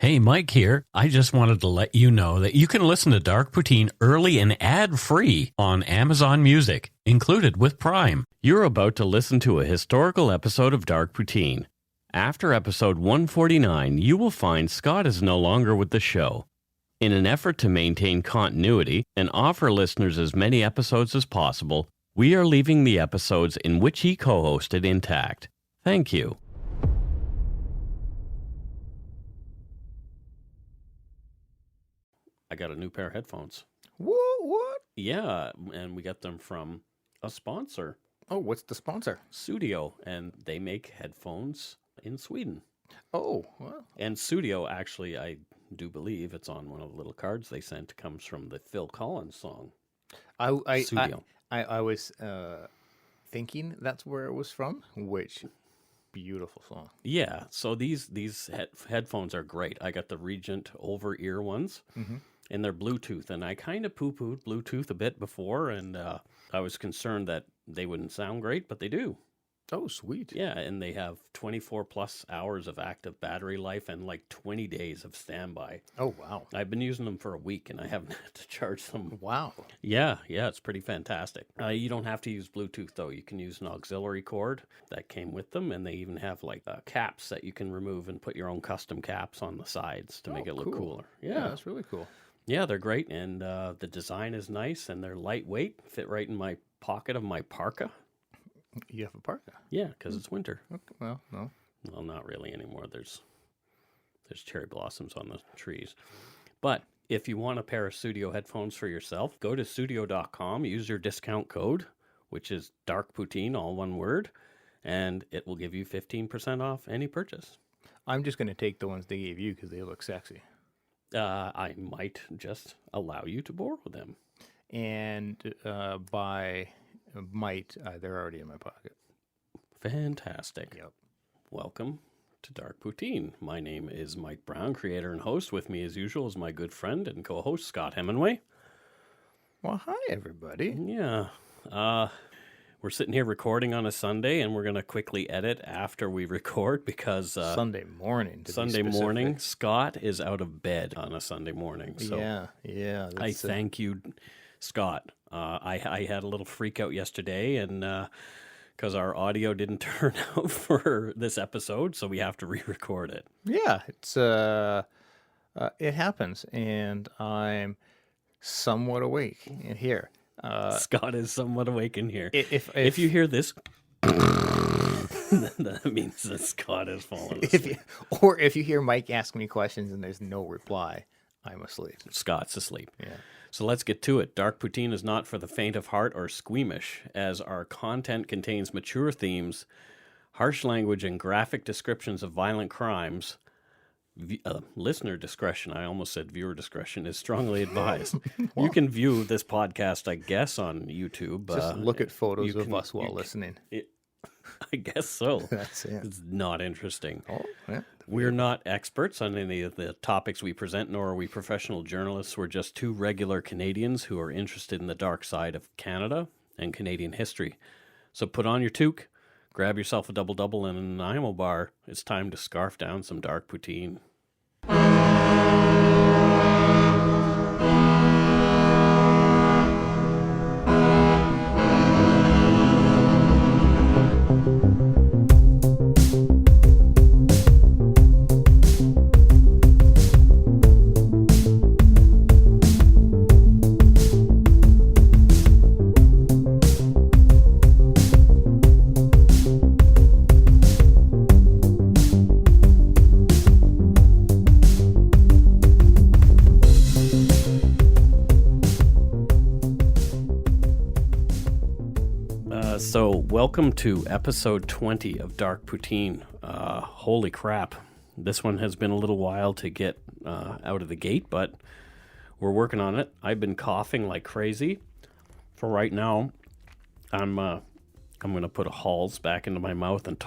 Hey, Mike here. I just wanted to let you know that you can listen to Dark Poutine early and ad-free on Amazon Music, included with Prime. You're about to listen to a historical episode of Dark Poutine. After episode 149, you will find Scott is no longer with the show. In an effort to maintain continuity and offer listeners as many episodes as possible, we are leaving the episodes in which he co-hosted intact. Thank you. I got a new pair of headphones. What? Yeah, and we got them from a sponsor. Oh, what's the sponsor? Studio, and they make headphones in Sweden. Oh, well. And Studio, actually, I do believe it's on one of the little cards they sent, comes from the Phil Collins song. I was thinking that's where it was from, which beautiful song. Yeah, so these headphones are great. I got the Regent over-ear ones, and they're Bluetooth, and I kind of poo-pooed Bluetooth a bit before, and I was concerned that they wouldn't sound great, but they do. Oh, sweet. Yeah, and they have 24 plus hours of active battery life and like 20 days of standby. Oh, wow. I've been using them for a week, and I haven't had to charge them. Wow. Yeah, it's pretty fantastic. You don't have to use Bluetooth, though. You can use an auxiliary cord that came with them, and they even have like caps that you can remove and put your own custom caps on the sides to make it look cooler. Yeah, that's really cool. Yeah, they're great, and the design is nice, and they're lightweight, fit right in my pocket of my parka. You have a parka? Yeah, because it's winter. Okay, well, no. Well, not really anymore. There's cherry blossoms on the trees. But if you want a pair of Studio headphones for yourself, go to studio.com, use your discount code, which is Dark Poutine, all one word, and it will give you 15% off any purchase. I'm just going to take the ones they gave you because they look sexy. I might just allow you to borrow them. And they're already in my pocket. Fantastic. Yep. Welcome to Dark Poutine. My name is Mike Brown, creator and host. With me, as usual, is my good friend and co-host, Scott Hemingway. Well, hi, everybody. Yeah. We're sitting here recording on a Sunday, and we're going to quickly edit after we record because... Sunday morning, Sunday morning. Scott is out of bed on a Sunday morning. So yeah. I thank you, Scott. I had a little freak out yesterday, and because our audio didn't turn out for this episode, so we have to re-record it. Yeah, it happens, and I'm somewhat awake in here. Scott is somewhat awake in here. If you hear this, that means that Scott has fallen asleep. If you hear Mike ask me questions and there's no reply, I'm asleep. Scott's asleep. Yeah. So let's get to it. Dark Poutine is not for the faint of heart or squeamish, as our content contains mature themes, harsh language, and graphic descriptions of violent crimes. Listener discretion, I almost said viewer discretion, is strongly advised. Wow. You can view this podcast, I guess, on YouTube. Just look at photos of us while listening. I guess so. That's it. It's not interesting. Oh, yeah. We're not experts on any of the topics we present, nor are we professional journalists. We're just two regular Canadians who are interested in the dark side of Canada and Canadian history. So put on your toque, grab yourself a double-double and an Nanaimo bar. It's time to scarf down some dark poutine. So welcome to episode 20 of Dark Poutine. Holy crap. This one has been a little while to get out of the gate, but we're working on it. I've been coughing like crazy. For right now, I'm going to put a Halls back into my mouth and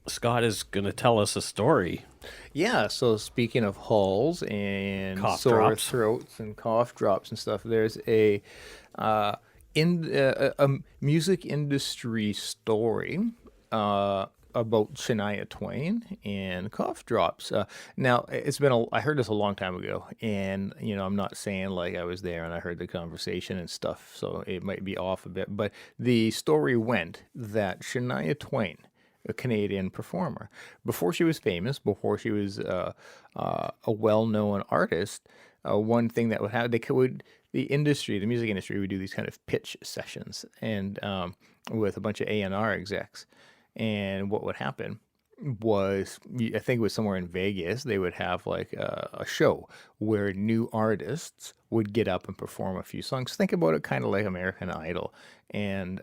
Scott is going to tell us a story. Yeah, so speaking of Halls and Cough sore drops. throats and cough drops and stuff, there's a music industry story about Shania Twain and cough drops. Now, I heard this a long time ago, and I'm not saying like I was there and I heard the conversation and stuff, so it might be off a bit. But the story went that Shania Twain, a Canadian performer, before she was famous, before she was a well-known artist, one thing that would happen, the music industry would do these kind of pitch sessions and with a bunch of A&R execs. And what would happen was, I think it was somewhere in Vegas, they would have like a show where new artists would get up and perform a few songs. Think about it kind of like American Idol. And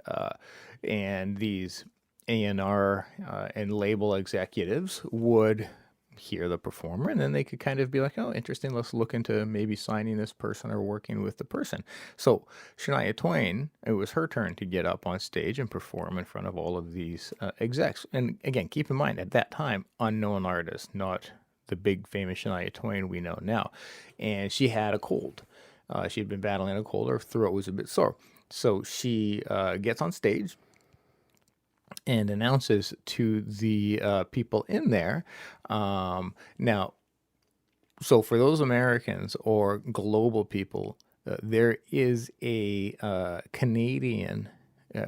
these A&R and label executives would hear the performer, and then they could kind of be like, oh, interesting, let's look into maybe signing this person or working with the person. So Shania Twain, it was her turn to get up on stage and perform in front of all of these execs. And again, keep in mind, at that time, unknown artist, not the big famous Shania Twain we know now. And she had a cold. She'd been battling a cold. Her throat was a bit sore. So she gets on stage and announces to the people in there. Now, so for those Americans or global people, there is a Canadian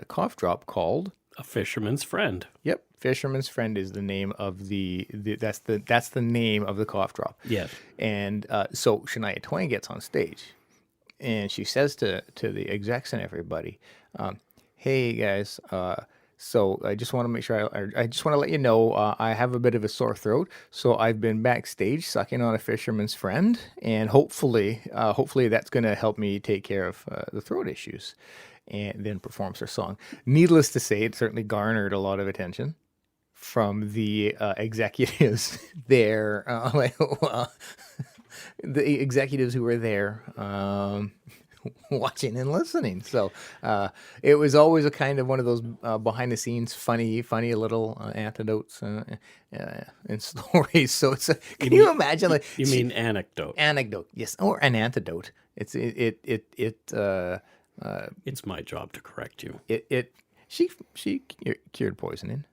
cough drop called A Fisherman's Friend. Yep, Fisherman's Friend is the name of that's the name of the cough drop. Yes. And so Shania Twain gets on stage, and she says to the execs and everybody, "Hey guys." So I just want to make sure, I just want to let you know, I have a bit of a sore throat, so I've been backstage sucking on a fisherman's friend, and hopefully that's going to help me take care of the throat issues, and then performs her song. Needless to say, it certainly garnered a lot of attention from the executives there, the executives who were there, watching and listening. So it was always a kind of one of those behind the scenes funny little anecdotes and stories. So it's can you imagine, like, you mean anecdote? Anecdote, yes, or an antidote. It's my job to correct you. She cured poisoning.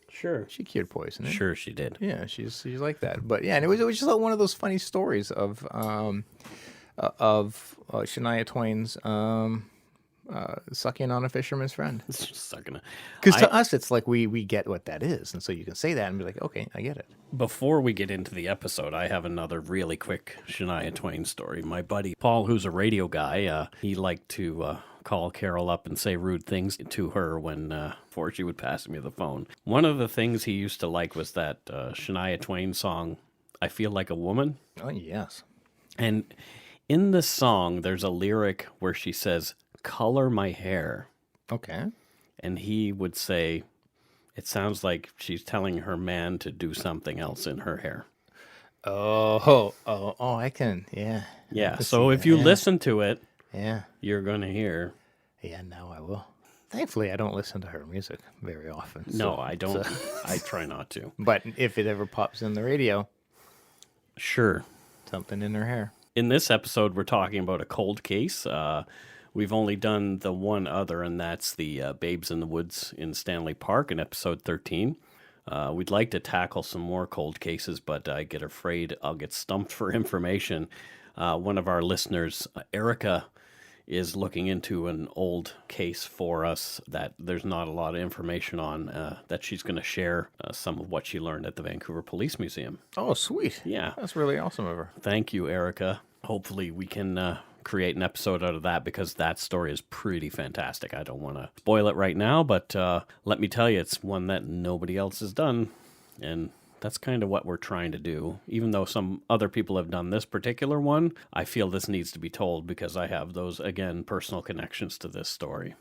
Sure. She cured poisoning. Sure she did. Yeah, she's like that. But yeah, and it was just like one of those funny stories of Shania Twain's sucking on a fisherman's friend. Because to us, it's like we get what that is. And so you can say that and be like, okay, I get it. Before we get into the episode, I have another really quick Shania Twain story. My buddy Paul, who's a radio guy, he liked to call Carol up and say rude things to her before she would pass me the phone. One of the things he used to like was that Shania Twain song, I Feel Like a Woman. Oh, yes. And in the song, there's a lyric where she says, color my hair. Okay. And he would say, it sounds like she's telling her man to do something else in her hair. Oh, I can, yeah. Yeah, so if you listen to it, yeah, you're going to hear. Yeah, now I will. Thankfully, I don't listen to her music very often. No, I don't. I try not to. But if it ever pops in the radio. Sure. Something in her hair. In this episode, we're talking about a cold case. We've only done the one other, and that's the Babes in the Woods in Stanley Park in episode 13. We'd like to tackle some more cold cases, but I get afraid I'll get stumped for information. One of our listeners, Erica, is looking into an old case for us that there's not a lot of information on, that she's going to share some of what she learned at the Vancouver Police Museum. Oh, sweet. Yeah. That's really awesome of her. Thank you, Erica. Hopefully we can create an episode out of that, because that story is pretty fantastic. I don't want to spoil it right now, but let me tell you, it's one that nobody else has done, and that's kind of what we're trying to do. Even though some other people have done this particular one, I feel this needs to be told because I have those, again, personal connections to this story.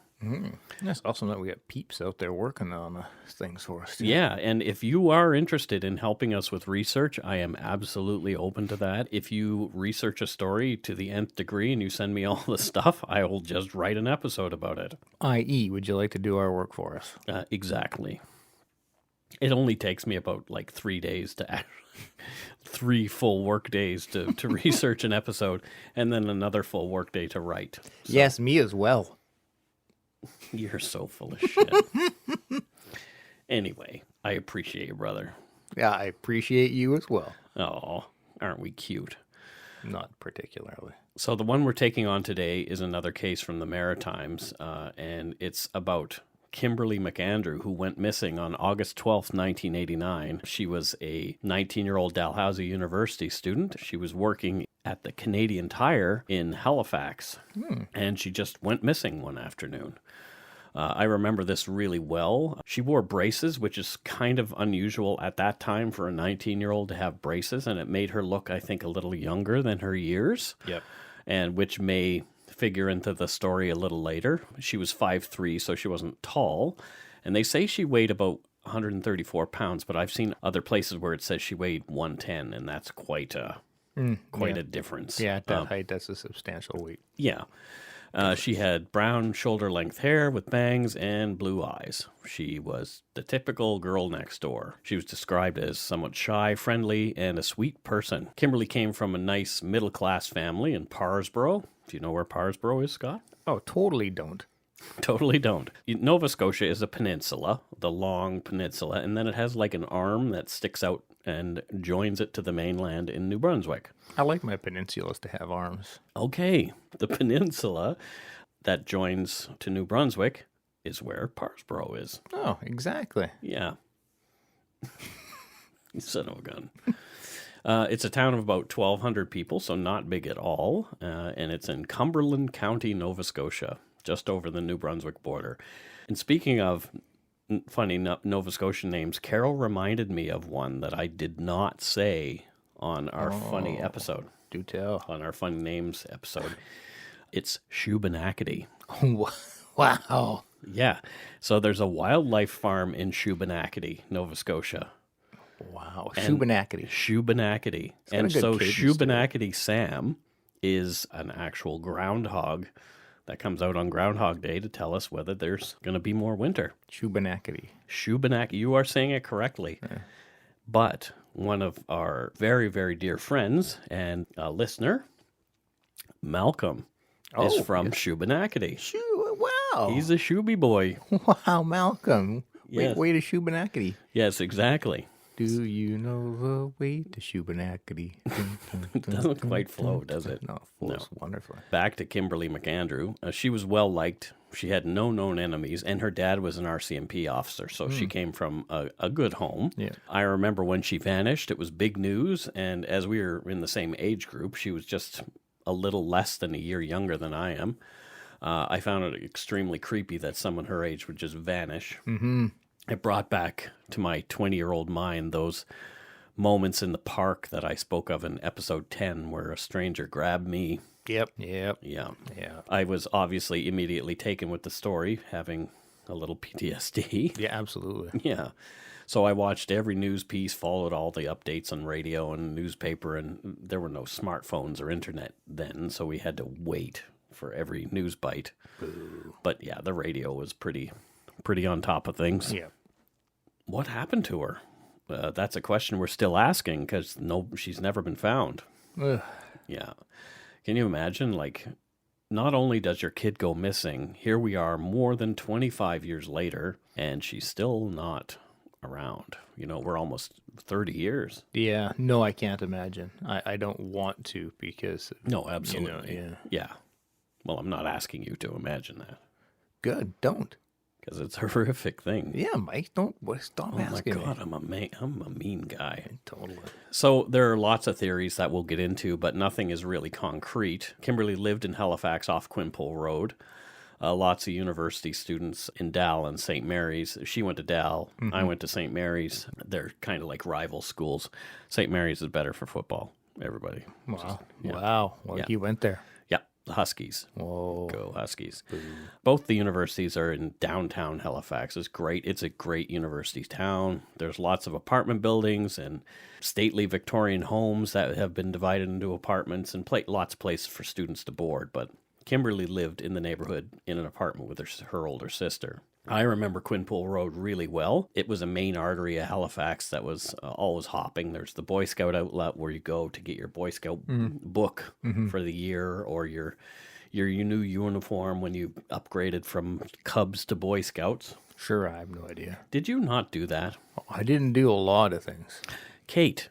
That's awesome that we got peeps out there working on things for us, too. Yeah, and if you are interested in helping us with research, I am absolutely open to that. If you research a story to the nth degree and you send me all the stuff, I will just write an episode about it. I.e., would you like to do our work for us? Exactly. It only takes me about 3 days to 3 full work days to research an episode, and then another full work day to write. So, yes, me as well. You're so full of shit. Anyway, I appreciate you, brother. Yeah, I appreciate you as well. Oh, aren't we cute? Not particularly. So the one we're taking on today is another case from the Maritimes, and it's about Kimberly McAndrew, who went missing on August 12th, 1989. She was a 19-year-old Dalhousie University student. She was working at the Canadian Tire in Halifax, and she just went missing one afternoon. I remember this really well. She wore braces, which is kind of unusual at that time for a 19-year-old to have braces, and it made her look, I think, a little younger than her years. Yep. And which may figure into the story a little later. She was 5'3", so she wasn't tall. And they say she weighed about 134 pounds, but I've seen other places where it says she weighed 110, and that's quite a difference. Yeah, at that height, that's a substantial weight. Yeah. She had brown shoulder-length hair with bangs and blue eyes. She was the typical girl next door. She was described as somewhat shy, friendly, and a sweet person. Kimberly came from a nice middle-class family in Parsboro. Do you know where Parsboro is, Scott? Oh, totally don't. Totally don't. Nova Scotia is a peninsula, the long peninsula, and then it has like an arm that sticks out and joins it to the mainland in New Brunswick. I like my peninsulas to have arms. Okay, the peninsula that joins to New Brunswick is where Parsboro is. Oh, exactly. Yeah. You son of a gun. It's a town of about 1,200 people, so not big at all, and it's in Cumberland County, Nova Scotia, just over the New Brunswick border. And speaking of funny Nova Scotian names, Carol reminded me of one that I did not say on our funny episode. Do tell. On our funny names episode. It's Shubenacadie. Wow. Yeah. So there's a wildlife farm in Shubenacadie, Nova Scotia. Wow. Shubenacadie. Shubenacadie. And so Shubenacadie Sam is an actual groundhog that comes out on Groundhog Day to tell us whether there's going to be more winter. Shubenacadie. Shubenacadie. You are saying it correctly. Yeah. But one of our very, very dear friends and a listener, Malcolm, is from Shubenacadie. Wow. He's a Shuby boy. Wow, Malcolm. Yes. Way to Shubenacadie. Yes, exactly. Do you know the way to Shubenacadie? It doesn't quite flow, does it? No, it flows wonderfully. Back to Kimberly McAndrew. She was well liked. She had no known enemies, and her dad was an RCMP officer, so she came from a good home. Yeah. I remember when she vanished, it was big news, and as we were in the same age group, she was just a little less than a year younger than I am. I found it extremely creepy that someone her age would just vanish. Mm-hmm. It brought back to my 20-year-old mind those moments in the park that I spoke of in episode 10 where a stranger grabbed me. Yep. Yeah. Yeah. I was obviously immediately taken with the story, having a little PTSD. Yeah, absolutely. Yeah. So I watched every news piece, followed all the updates on radio and newspaper, and there were no smartphones or internet then, so we had to wait for every news bite. Boo. But yeah, the radio was pretty on top of things. Yeah. What happened to her? That's a question we're still asking because she's never been found. Ugh. Yeah. Can you imagine, like, not only does your kid go missing, here we are more than 25 years later, and she's still not around. You know, we're almost 30 years. Yeah. No, I can't imagine. I don't want to because... No, absolutely. You know, yeah. Well, I'm not asking you to imagine that. Good. Don't. Because it's a horrific thing. Yeah, Mike, stop asking me. Oh my God, I'm a mean guy. Totally. So there are lots of theories that we'll get into, but nothing is really concrete. Kimberly lived in Halifax off Quinpool Road. Lots of university students in Dal and St. Mary's. She went to Dal. Mm-hmm. I went to St. Mary's. They're kind of like rival schools. St. Mary's is better for football. Everybody. Wow. Wow. Well, you went there. The Huskies. Whoa. Go Huskies. Boo. Both the universities are in downtown Halifax. It's great. It's a great university town. There's lots of apartment buildings and stately Victorian homes that have been divided into apartments and lots of places for students to board. But Kimberly lived in the neighborhood in an apartment with her older sister. I remember Quinpool Road really well. It was a main artery of Halifax that was always hopping. There's the Boy Scout outlet where you go to get your Boy Scout book for the year, or your new uniform when you upgraded from Cubs to Boy Scouts. Sure, I have no idea. Did you not do that? I didn't do a lot of things. Kate,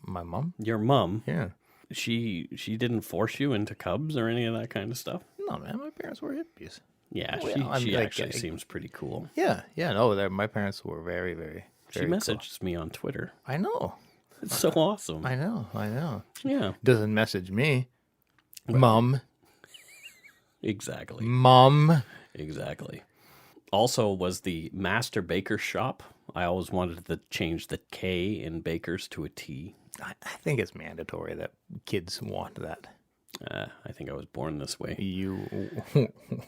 My mom? your mom, Yeah. she didn't force you into Cubs or any of that kind of stuff? No, man, my parents were hippies. Yeah, Well, I'm she like, actually seems pretty cool. Yeah, no, my parents were very, very, She very cool. messages me on Twitter. I know. It's so awesome. I know. Yeah, Doesn't message me. Mom. exactly. Mom. Exactly. Also was the Master Baker Shop. I always wanted to change the K in Bakers to a T. I think it's mandatory that kids want that. I think I was born this way. You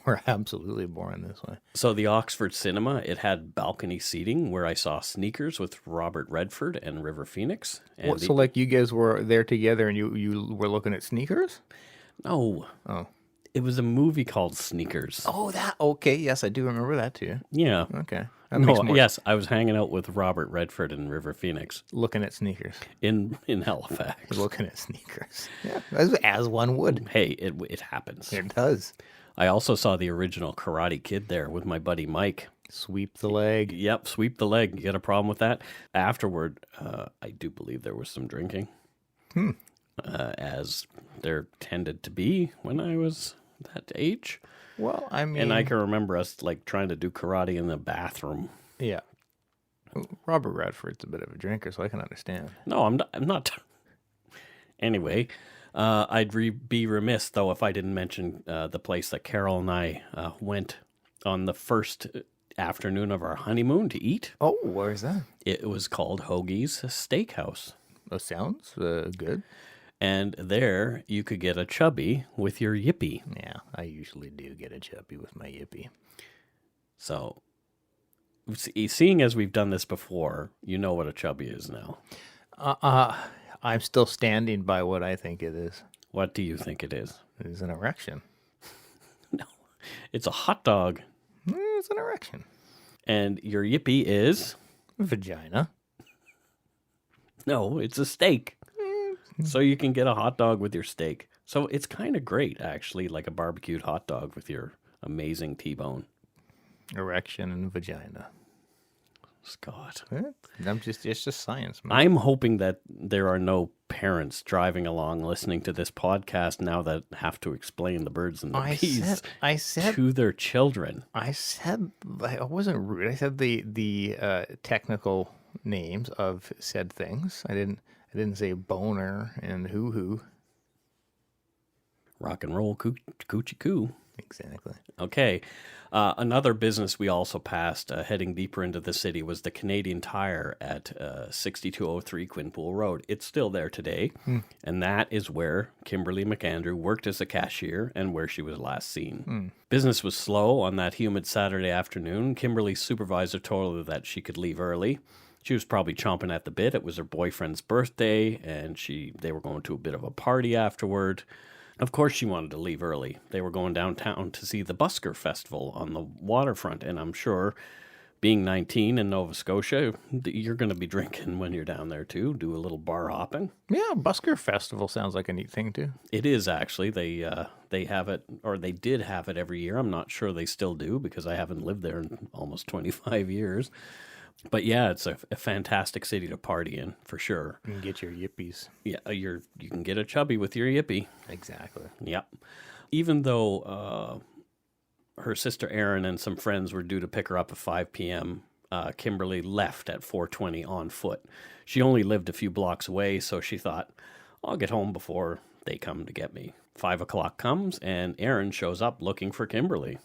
were absolutely born this way. So the Oxford Cinema, it had balcony seating where I saw Sneakers with Robert Redford and River Phoenix. And So like you guys were there together and you were looking at Sneakers? No. Oh. It was a movie called Sneakers. Oh, okay. Yes, I do remember that too. Yeah. Okay. That makes No, more yes, I was hanging out with Robert Redford and River Phoenix looking at Sneakers. in Halifax. Looking at Sneakers. Yeah, as one would. Hey, it happens. It does. I also saw the original Karate Kid there with my buddy Mike. Sweep the leg. Yep, sweep the leg. You got a problem with that? Afterward, I do believe there was some drinking. As there tended to be when I was that age. Well, I mean... And I can remember us like trying to do karate in the bathroom. Yeah. Robert Redford's a bit of a drinker, so I can understand. No, I'm not. Anyway, I'd be remiss, though, if I didn't mention the place that Carol and I went on the first afternoon of our honeymoon to eat. Oh, where's that? It was called Hoagie's Steakhouse. That sounds good. And there you could get a chubby with your yippee. Yeah, I usually do get a chubby with my yippee. So, seeing as we've done this before, you know what a chubby is now. I'm still standing by what I think it is. What do you think it is? It is an erection. No, it's a hot dog. It's an erection. And your yippee is? Vagina. No, it's a steak. So you can get a hot dog with your steak. So it's kind of great, actually, like a barbecued hot dog with your amazing T-bone. Erection and vagina. Scott. It's just science, man. I'm hoping that there are no parents driving along listening to this podcast now that have to explain the birds and the bees to their children. I wasn't rude. I said the technical names of said things. I didn't say boner and hoo-hoo. Rock and roll, coochie coo. Exactly. Okay. Another business we also passed heading deeper into the city was the Canadian Tire at 6203 Quinpool Road. It's still there today, and that is where Kimberly McAndrew worked as a cashier and where she was last seen. Business was slow on that humid Saturday afternoon. Kimberly's supervisor told her that she could leave early. She was probably chomping at the bit. It was her boyfriend's birthday, and they were going to a bit of a party afterward. Of course she wanted to leave early. They were going downtown to see the Busker Festival on the waterfront, and I'm sure, being 19 in Nova Scotia, you're going to be drinking when you're down there too, do a little bar hopping. Yeah, Busker Festival sounds like a neat thing too. It is actually. They have it, or they did have it every year. I'm not sure they still do because I haven't lived there in almost 25 years. But yeah, it's a fantastic city to party in, for sure. You can get your yippies. Yeah, you can get a chubby with your yippee. Exactly. Yep. Even though her sister Erin and some friends were due to pick her up at 5 p.m., Kimberly left at 4:20 on foot. She only lived a few blocks away, so she thought, I'll get home before they come to get me. 5 o'clock comes, and Erin shows up looking for Kimberly.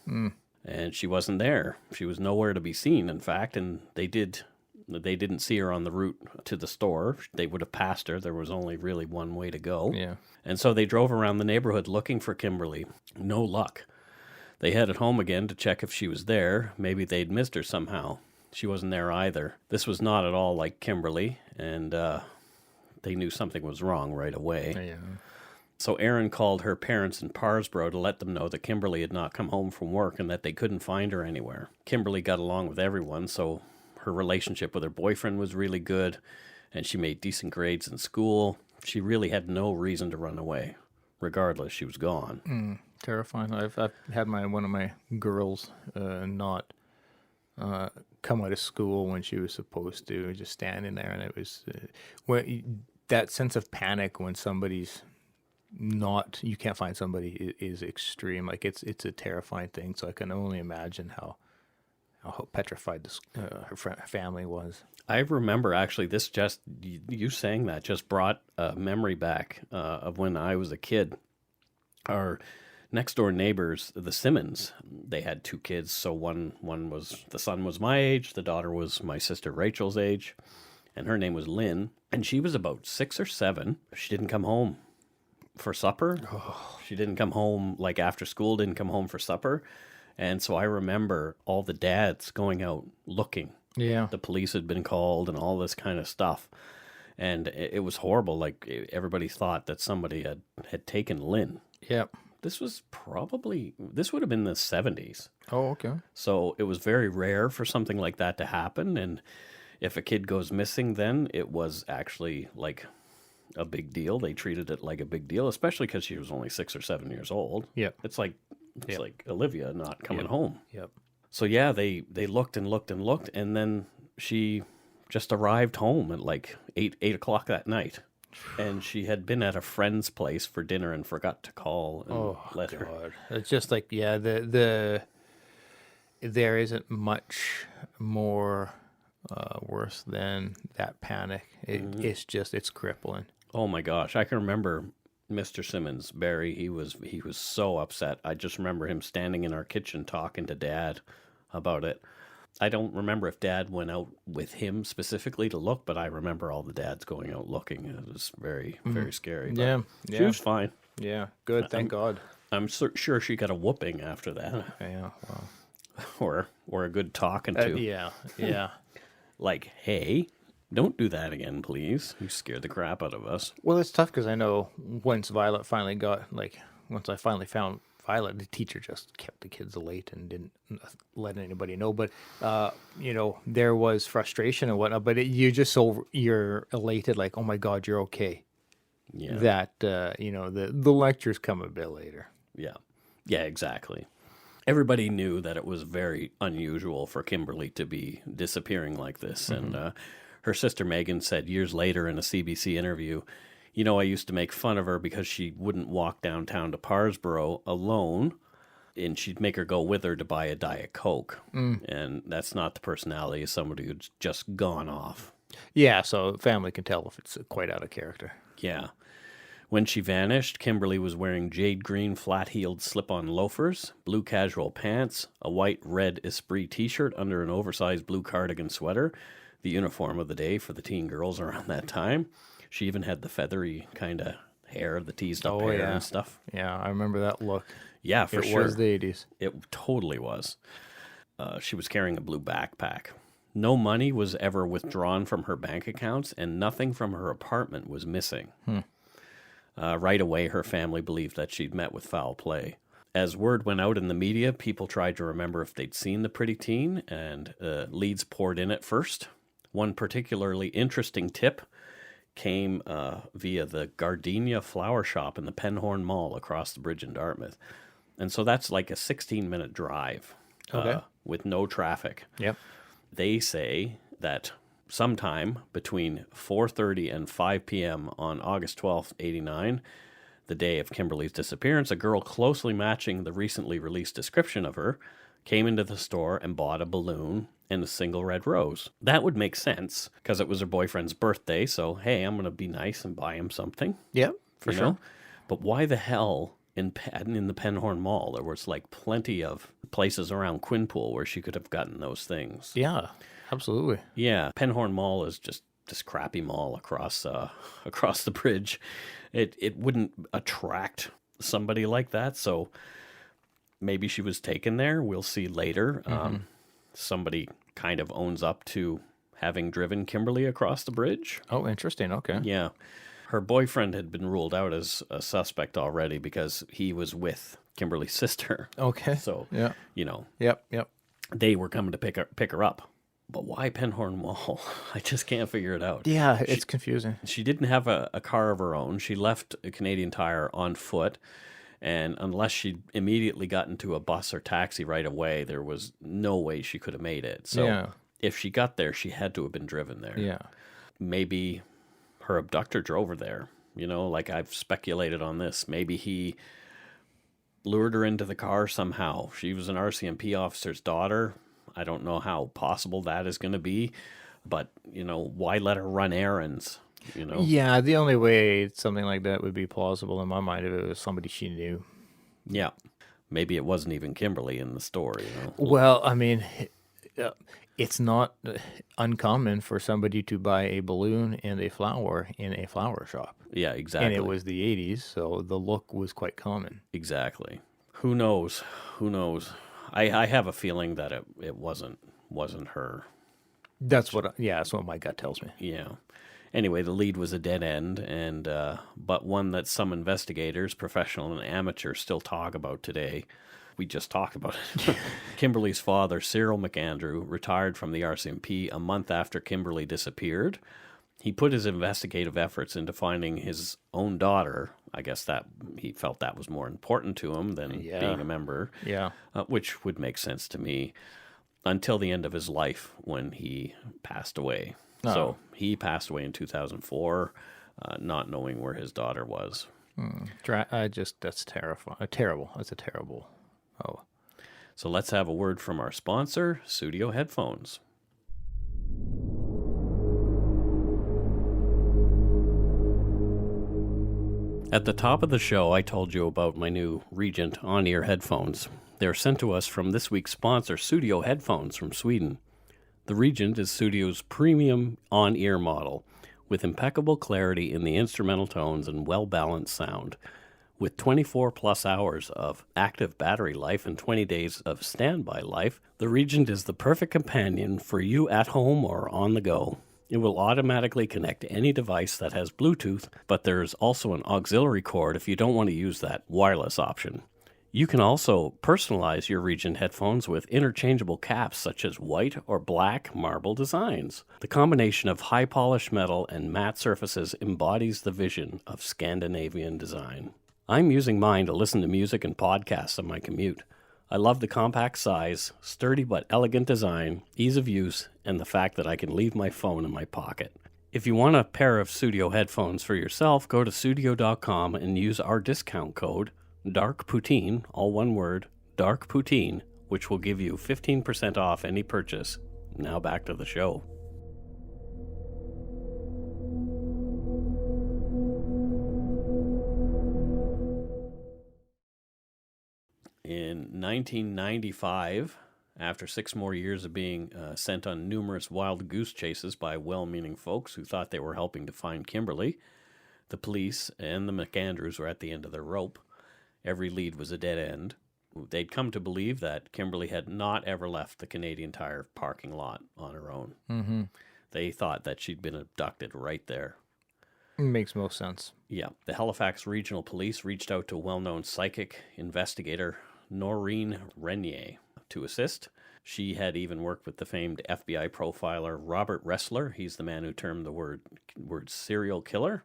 And she wasn't there. She was nowhere to be seen, in fact, and they didn't see her on the route to the store. They would have passed her. There was only really one way to go. Yeah. And so they drove around the neighborhood looking for Kimberly. No luck. They headed home again to check if she was there. Maybe they'd missed her somehow. She wasn't there either. This was not at all like Kimberly, and they knew something was wrong right away. Yeah. So Erin called her parents in Parsboro to let them know that Kimberly had not come home from work and that they couldn't find her anywhere. Kimberly got along with everyone, so her relationship with her boyfriend was really good, and she made decent grades in school. She really had no reason to run away. Regardless, she was gone. Terrifying. I've had one of my girls not come out of school when she was supposed to, just standing there, and it was that sense of panic when somebody's not, you can't find somebody, is extreme. Like it's a terrifying thing. So I can only imagine how petrified her family was. I remember actually this just, you saying that just brought a memory back of when I was a kid. Our next door neighbors, the Simmons, they had 2 kids. So one was, the son was my age, the daughter was my sister Rachel's age, and her name was Lynn. And she was about 6 or 7. She didn't come home for supper. Oh. She didn't come home like after school, didn't come home for supper. And so I remember all the dads going out looking. Yeah. The police had been called and all this kind of stuff. And it was horrible. Like everybody thought that somebody had taken Lynn. Yep. This would have been the 70s. Oh, okay. So it was very rare for something like that to happen. And if a kid goes missing, then it was actually like a big deal. They treated it like a big deal, especially because she was only 6 or 7 years old. Yep. It's like Olivia not coming home. Yep. So yeah, they looked and looked and looked, and then she just arrived home at like 8 o'clock that night. And she had been at a friend's place for dinner and forgot to call and let her. It's just like, yeah, there isn't much more worse than that panic. It's crippling. Oh my gosh, I can remember Mr. Simmons, Barry, he was so upset. I just remember him standing in our kitchen talking to Dad about it. I don't remember if Dad went out with him specifically to look, but I remember all the dads going out looking. It was very, very scary. Yeah. She was fine. Yeah, good, thank God. I'm sure she got a whooping after that. Yeah, wow. Or a good talking to. Yeah. Like, hey, don't do that again, please. You scared the crap out of us. Well, it's tough because I know once I finally found Violet, the teacher just kept the kids late and didn't let anybody know. But, there was frustration and whatnot, but you're elated, like, oh my God, you're okay. Yeah. That, the lectures come a bit later. Yeah. Yeah, exactly. Everybody knew that it was very unusual for Kimberly to be disappearing like this. Mm-hmm. And her sister Megan said years later in a CBC interview, I used to make fun of her because she wouldn't walk downtown to Parsboro alone, and she'd make her go with her to buy a Diet Coke. And that's not the personality of somebody who's just gone off. Yeah, so family can tell if it's quite out of character. Yeah. When she vanished, Kimberly was wearing jade green flat-heeled slip-on loafers, blue casual pants, a white-red Esprit t-shirt under an oversized blue cardigan sweater, the uniform of the day for the teen girls around that time. She even had the feathery kind of hair, the teased-up hair and stuff. Yeah, I remember that look. Yeah, for sure. It was the 80s. It totally was. She was carrying a blue backpack. No money was ever withdrawn from her bank accounts, and nothing from her apartment was missing. Right away, her family believed that she'd met with foul play. As word went out in the media, people tried to remember if they'd seen the pretty teen, and leads poured in at first. One particularly interesting tip came via the Gardenia Flower Shop in the Penhorn Mall across the bridge in Dartmouth. And so that's like a 16-minute drive with no traffic. Yep. They say that sometime between 4:30 and 5 p.m. on August 12th, 89, the day of Kimberly's disappearance, a girl closely matching the recently released description of her came into the store and bought a balloon and a single red rose. That would make sense because it was her boyfriend's birthday, so hey, I'm going to be nice and buy him something. Yep, for sure. But why the hell in the Penhorn Mall? There was like plenty of places around Quinpool where she could have gotten those things. Yeah, absolutely. Yeah, Penhorn Mall is just this crappy mall across the bridge. It wouldn't attract somebody like that, so maybe she was taken there. We'll see later. Somebody kind of owns up to having driven Kimberly across the bridge. Oh, interesting. Okay. Yeah. Her boyfriend had been ruled out as a suspect already because he was with Kimberly's sister. Okay. So, yeah. Yep. They were coming to pick her up. But why Penhorn Mall? I just can't figure it out. Yeah, it's confusing. She didn't have a car of her own. She left a Canadian Tire on foot. And unless she immediately got into a bus or taxi right away, there was no way she could have made it. So if she got there, she had to have been driven there. Yeah. Maybe her abductor drove her there. You know, like I've speculated on this. Maybe he lured her into the car somehow. She was an RCMP officer's daughter. I don't know how possible that is going to be. But, you know, why let her run errands? You know? Yeah, the only way something like that would be plausible in my mind if it was somebody she knew. Yeah. Maybe it wasn't even Kimberly in the story, you know? Well, I mean, it's not uncommon for somebody to buy a balloon and a flower in a flower shop. Yeah, exactly. And it was the 80s, so the look was quite common. Exactly. Who knows? Who knows? I have a feeling that it wasn't her. That's what my gut tells me. Yeah. Anyway, the lead was a dead end, and but one that some investigators, professional and amateur, still talk about today. We just talked about it. Kimberly's father, Cyril McAndrew, retired from the RCMP a month after Kimberly disappeared. He put his investigative efforts into finding his own daughter. I guess that he felt that was more important to him than being a member. Yeah. Which would make sense to me, until the end of his life when he passed away. Oh. So he passed away in 2004, not knowing where his daughter was. That's terrifying. Terrible. That's a terrible. Oh. So let's have a word from our sponsor, Studio Headphones. At the top of the show, I told you about my new Regent on-ear headphones. They're sent to us from this week's sponsor, Studio Headphones from Sweden. The Regent is Studio's premium on-ear model, with impeccable clarity in the instrumental tones and well-balanced sound. With 24-plus hours of active battery life and 20 days of standby life, the Regent is the perfect companion for you at home or on the go. It will automatically connect to any device that has Bluetooth, but there's also an auxiliary cord if you don't want to use that wireless option. You can also personalize your Regent headphones with interchangeable caps such as white or black marble designs. The combination of high-polished metal and matte surfaces embodies the vision of Scandinavian design. I'm using mine to listen to music and podcasts on my commute. I love the compact size, sturdy but elegant design, ease of use, and the fact that I can leave my phone in my pocket. If you want a pair of Studio headphones for yourself, go to studio.com and use our discount code DARKPOUTINE, all one word, DARKPOUTINE, which will give you 15% off any purchase. Now back to the show. In 1995, after 6 more years of being sent on numerous wild goose chases by well-meaning folks who thought they were helping to find Kimberly, the police and the McAndrews were at the end of their rope. Every lead was a dead end. They'd come to believe that Kimberly had not ever left the Canadian Tire parking lot on her own. Mm-hmm. They thought that she'd been abducted right there. Makes most sense. Yeah. The Halifax Regional Police reached out to well-known psychic investigator Noreen Renier to assist. She had even worked with the famed FBI profiler Robert Ressler. He's the man who termed the word serial killer,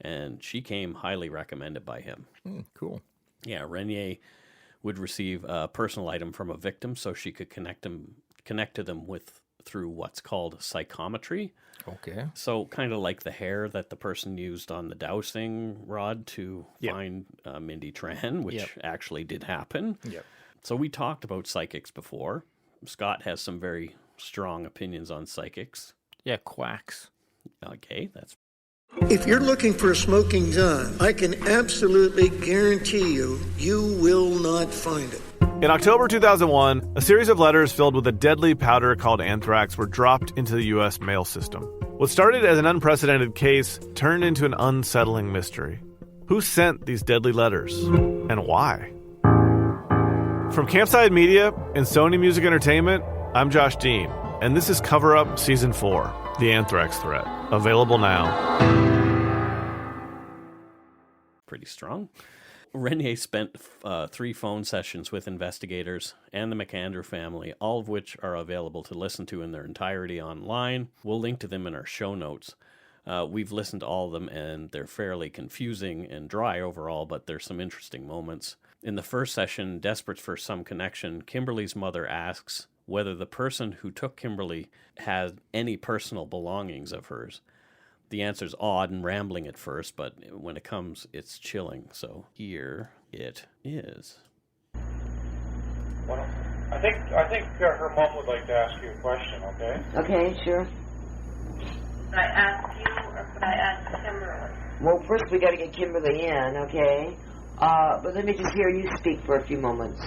and she came highly recommended by him. Cool. Yeah, Renier would receive a personal item from a victim so she could connect to them through what's called psychometry. Okay. So kind of like the hair that the person used on the dowsing rod to find Mindy Tran, which actually did happen. Yep. So we talked about psychics before. Scott has some very strong opinions on psychics. Yeah, quacks. Okay, that's... If you're looking for a smoking gun, I can absolutely guarantee you will not find it. In October 2001, a series of letters filled with a deadly powder called anthrax were dropped into the U.S. mail system. What started as an unprecedented case turned into an unsettling mystery. Who sent these deadly letters, and why? From Campside Media and Sony Music Entertainment, I'm Josh Dean, and this is Cover Up Season 4, The Anthrax Threat. Available now. Pretty strong. Renier spent 3 phone sessions with investigators and the McAndrew family, all of which are available to listen to in their entirety online. We'll link to them in our show notes. We've listened to all of them, and they're fairly confusing and dry overall, but there's some interesting moments. In the first session, desperate for some connection, Kimberly's mother asks whether the person who took Kimberly had any personal belongings of hers. The answer's odd and rambling at first, but when it comes, it's chilling. So here it is. Well, I think her mom would like to ask you a question, okay? Okay, sure. Could I ask you, or could I ask Kimberly? Well, first we got to get Kimberly in, okay? But let me just hear you speak for a few moments.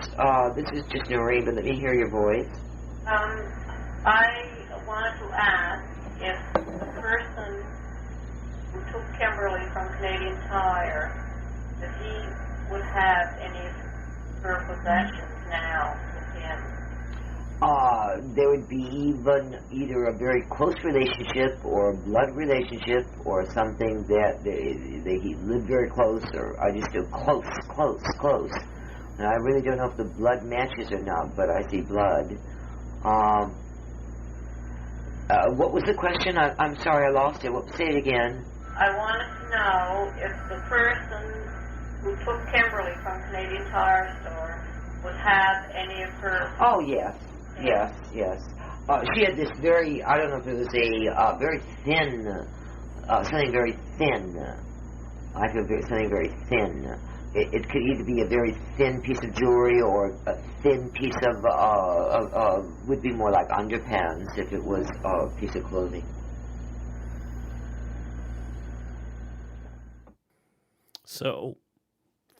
This is just Noreen, but let me hear your voice. I wanted to ask if the person who took Kimberly from Canadian Tire, if he would have any of her possessions now with him. There would be either a very close relationship or a blood relationship or something that they lived very close, or I just feel close. And I really don't know if the blood matches or not, but I see blood. What was the question? I'm sorry, I lost it. Say it again. I wanted to know if the person who took Kimberly from Canadian Tire store would have any of her... Oh, yes. She had this very, I don't know if it was a very thin, something very thin. I feel something very thin. It could either be a very thin piece of jewelry or a thin piece of, would be more like underpants if it was a piece of clothing. So,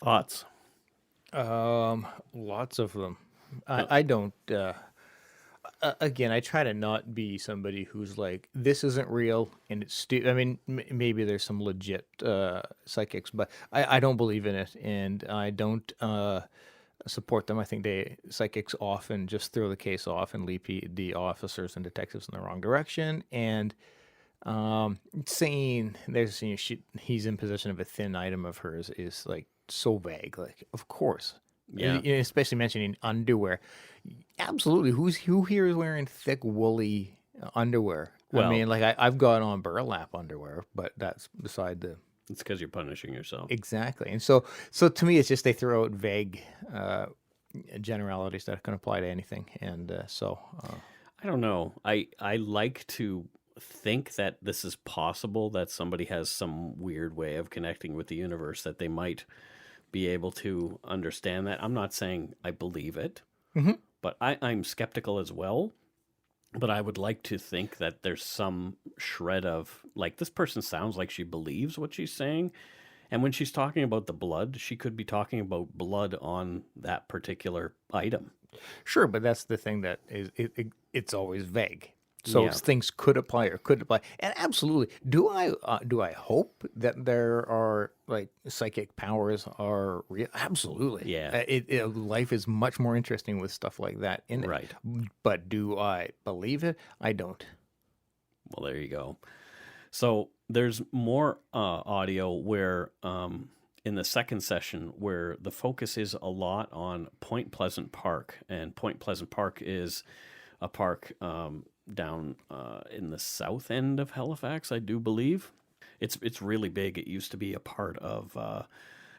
thoughts? Lots of them. I don't. Again, I try to not be somebody who's like, this isn't real and it's I mean, maybe there's some legit psychics, but I don't believe in it, and I don't support them. I think psychics often just throw the case off and lead the officers and detectives in the wrong direction. And saying he's in possession of a thin item of hers is like so vague. Like, of course. Yeah. Especially mentioning underwear. Absolutely. Who here is wearing thick, woolly underwear? Well, I mean, like I've got on burlap underwear, but that's beside the... It's because you're punishing yourself. Exactly. And so to me, it's just they throw out vague generalities that can apply to anything. And I don't know. I like to think that this is possible, that somebody has some weird way of connecting with the universe, that they might be able to understand that. I'm not saying I believe it, but I'm skeptical as well. But I would like to think that there's some shred of, like, this person sounds like she believes what she's saying. And when she's talking about the blood, she could be talking about blood on that particular item. Sure, but that's the thing that is it's always vague. So things could apply or couldn't apply. And absolutely, do I hope that there are like psychic powers are real? Absolutely. Yeah. Life is much more interesting with stuff like that in it. Right. But do I believe it? I don't. Well, there you go. So there's more audio where in the second session where the focus is a lot on Point Pleasant Park. And Point Pleasant Park is a park down in the south end of Halifax, I do believe. It's really big. It used to be a part of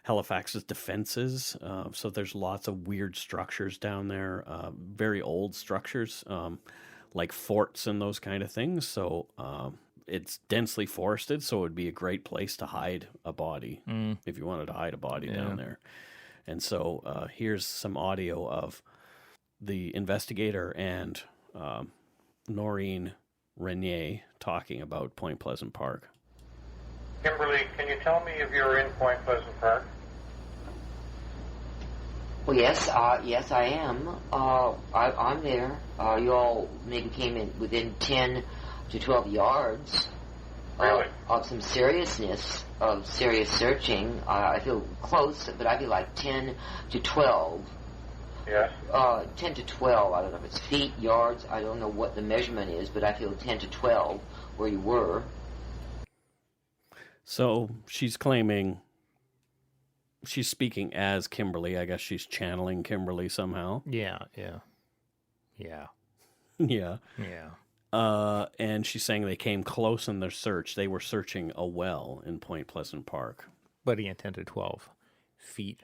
Halifax's defenses. So there's lots of weird structures down there, very old structures, like forts and those kind of things. So it's densely forested, so it would be a great place to hide a body if you wanted to hide a body down there. And so here's some audio of the investigator and Noreen Renier talking about Point Pleasant Park. Kimberly, can you tell me if you're in Point Pleasant Park? Well, yes, I am. I'm there. You all maybe came in within 10 to 12 yards Really? Of some seriousness, of serious searching. I feel close, but I feel like 10 to 12. Yes. 10 to 12, I don't know if it's feet, yards, I don't know what the measurement is, but I feel 10 to 12 where you were. So she's claiming, she's speaking as Kimberly. I guess she's channeling Kimberly somehow. Yeah. Yeah. And she's saying they came close in their search. They were searching a well in Point Pleasant Park. But he intended 12 feet,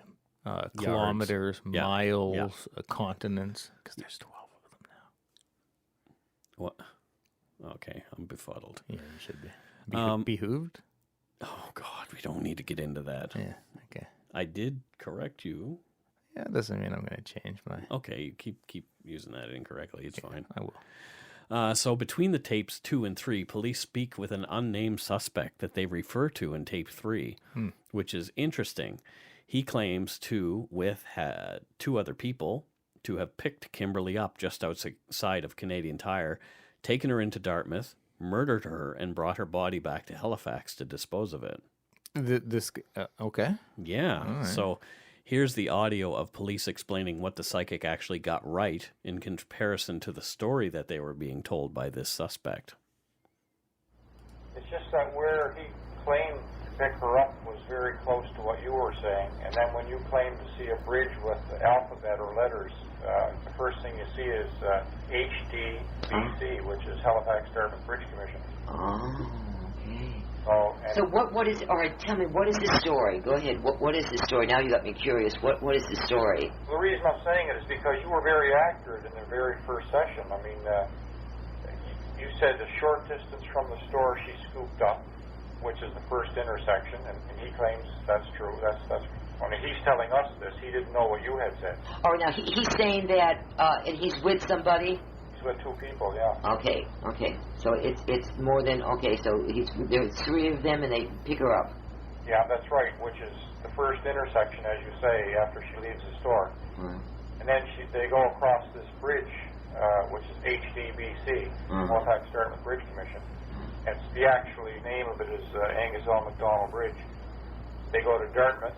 kilometers, Yeah. miles, continents, because there's 12 of them now. What? Okay, I'm befuddled. Yeah, you should be. Behooved? Oh, God, we don't need to get into that. Yeah, okay. I did correct you. Yeah, that doesn't mean I'm going to change my... Okay, you keep using that incorrectly. It's fine. I will. So between the tapes 2 and 3, police speak with an unnamed suspect that they refer to in tape 3, which is interesting. He claims to, with 2 other people, to have picked Kimberly up just outside of Canadian Tire, taken her into Dartmouth, murdered her, and brought her body back to Halifax to dispose of it. Okay. Yeah. Right. So here's the audio of police explaining what the psychic actually got right in comparison to the story that they were being told by this suspect. It's just that where he claimed to pick her up was very close to what you were saying, and then when you claim to see a bridge with the alphabet or letters, the first thing you see is HDBC, which is Halifax Dartmouth Bridge Commission. Oh, okay. So what is, all right, tell me, what is the story? Go ahead, what is the story? Now you got me curious. What is the story? The reason I'm saying it is because you were very accurate in the very first session. I mean, you said a short distance from the store she scooped up, which is the first intersection, and he claims that's true. That's I mean, he's telling us this. He didn't know what you had said. Oh, now he's saying that, and he's with somebody? With 2 people, yeah. Okay. So it's more than, so there's 3 of them and they pick her up. Yeah, that's right, which is the first intersection, as you say, after she leaves the store. Mm. And then they go across this bridge, which is HDBC, Halifax Dartmouth Bridge Commission. And the actually name of it is Angus L. MacDonald Bridge. They go to Dartmouth,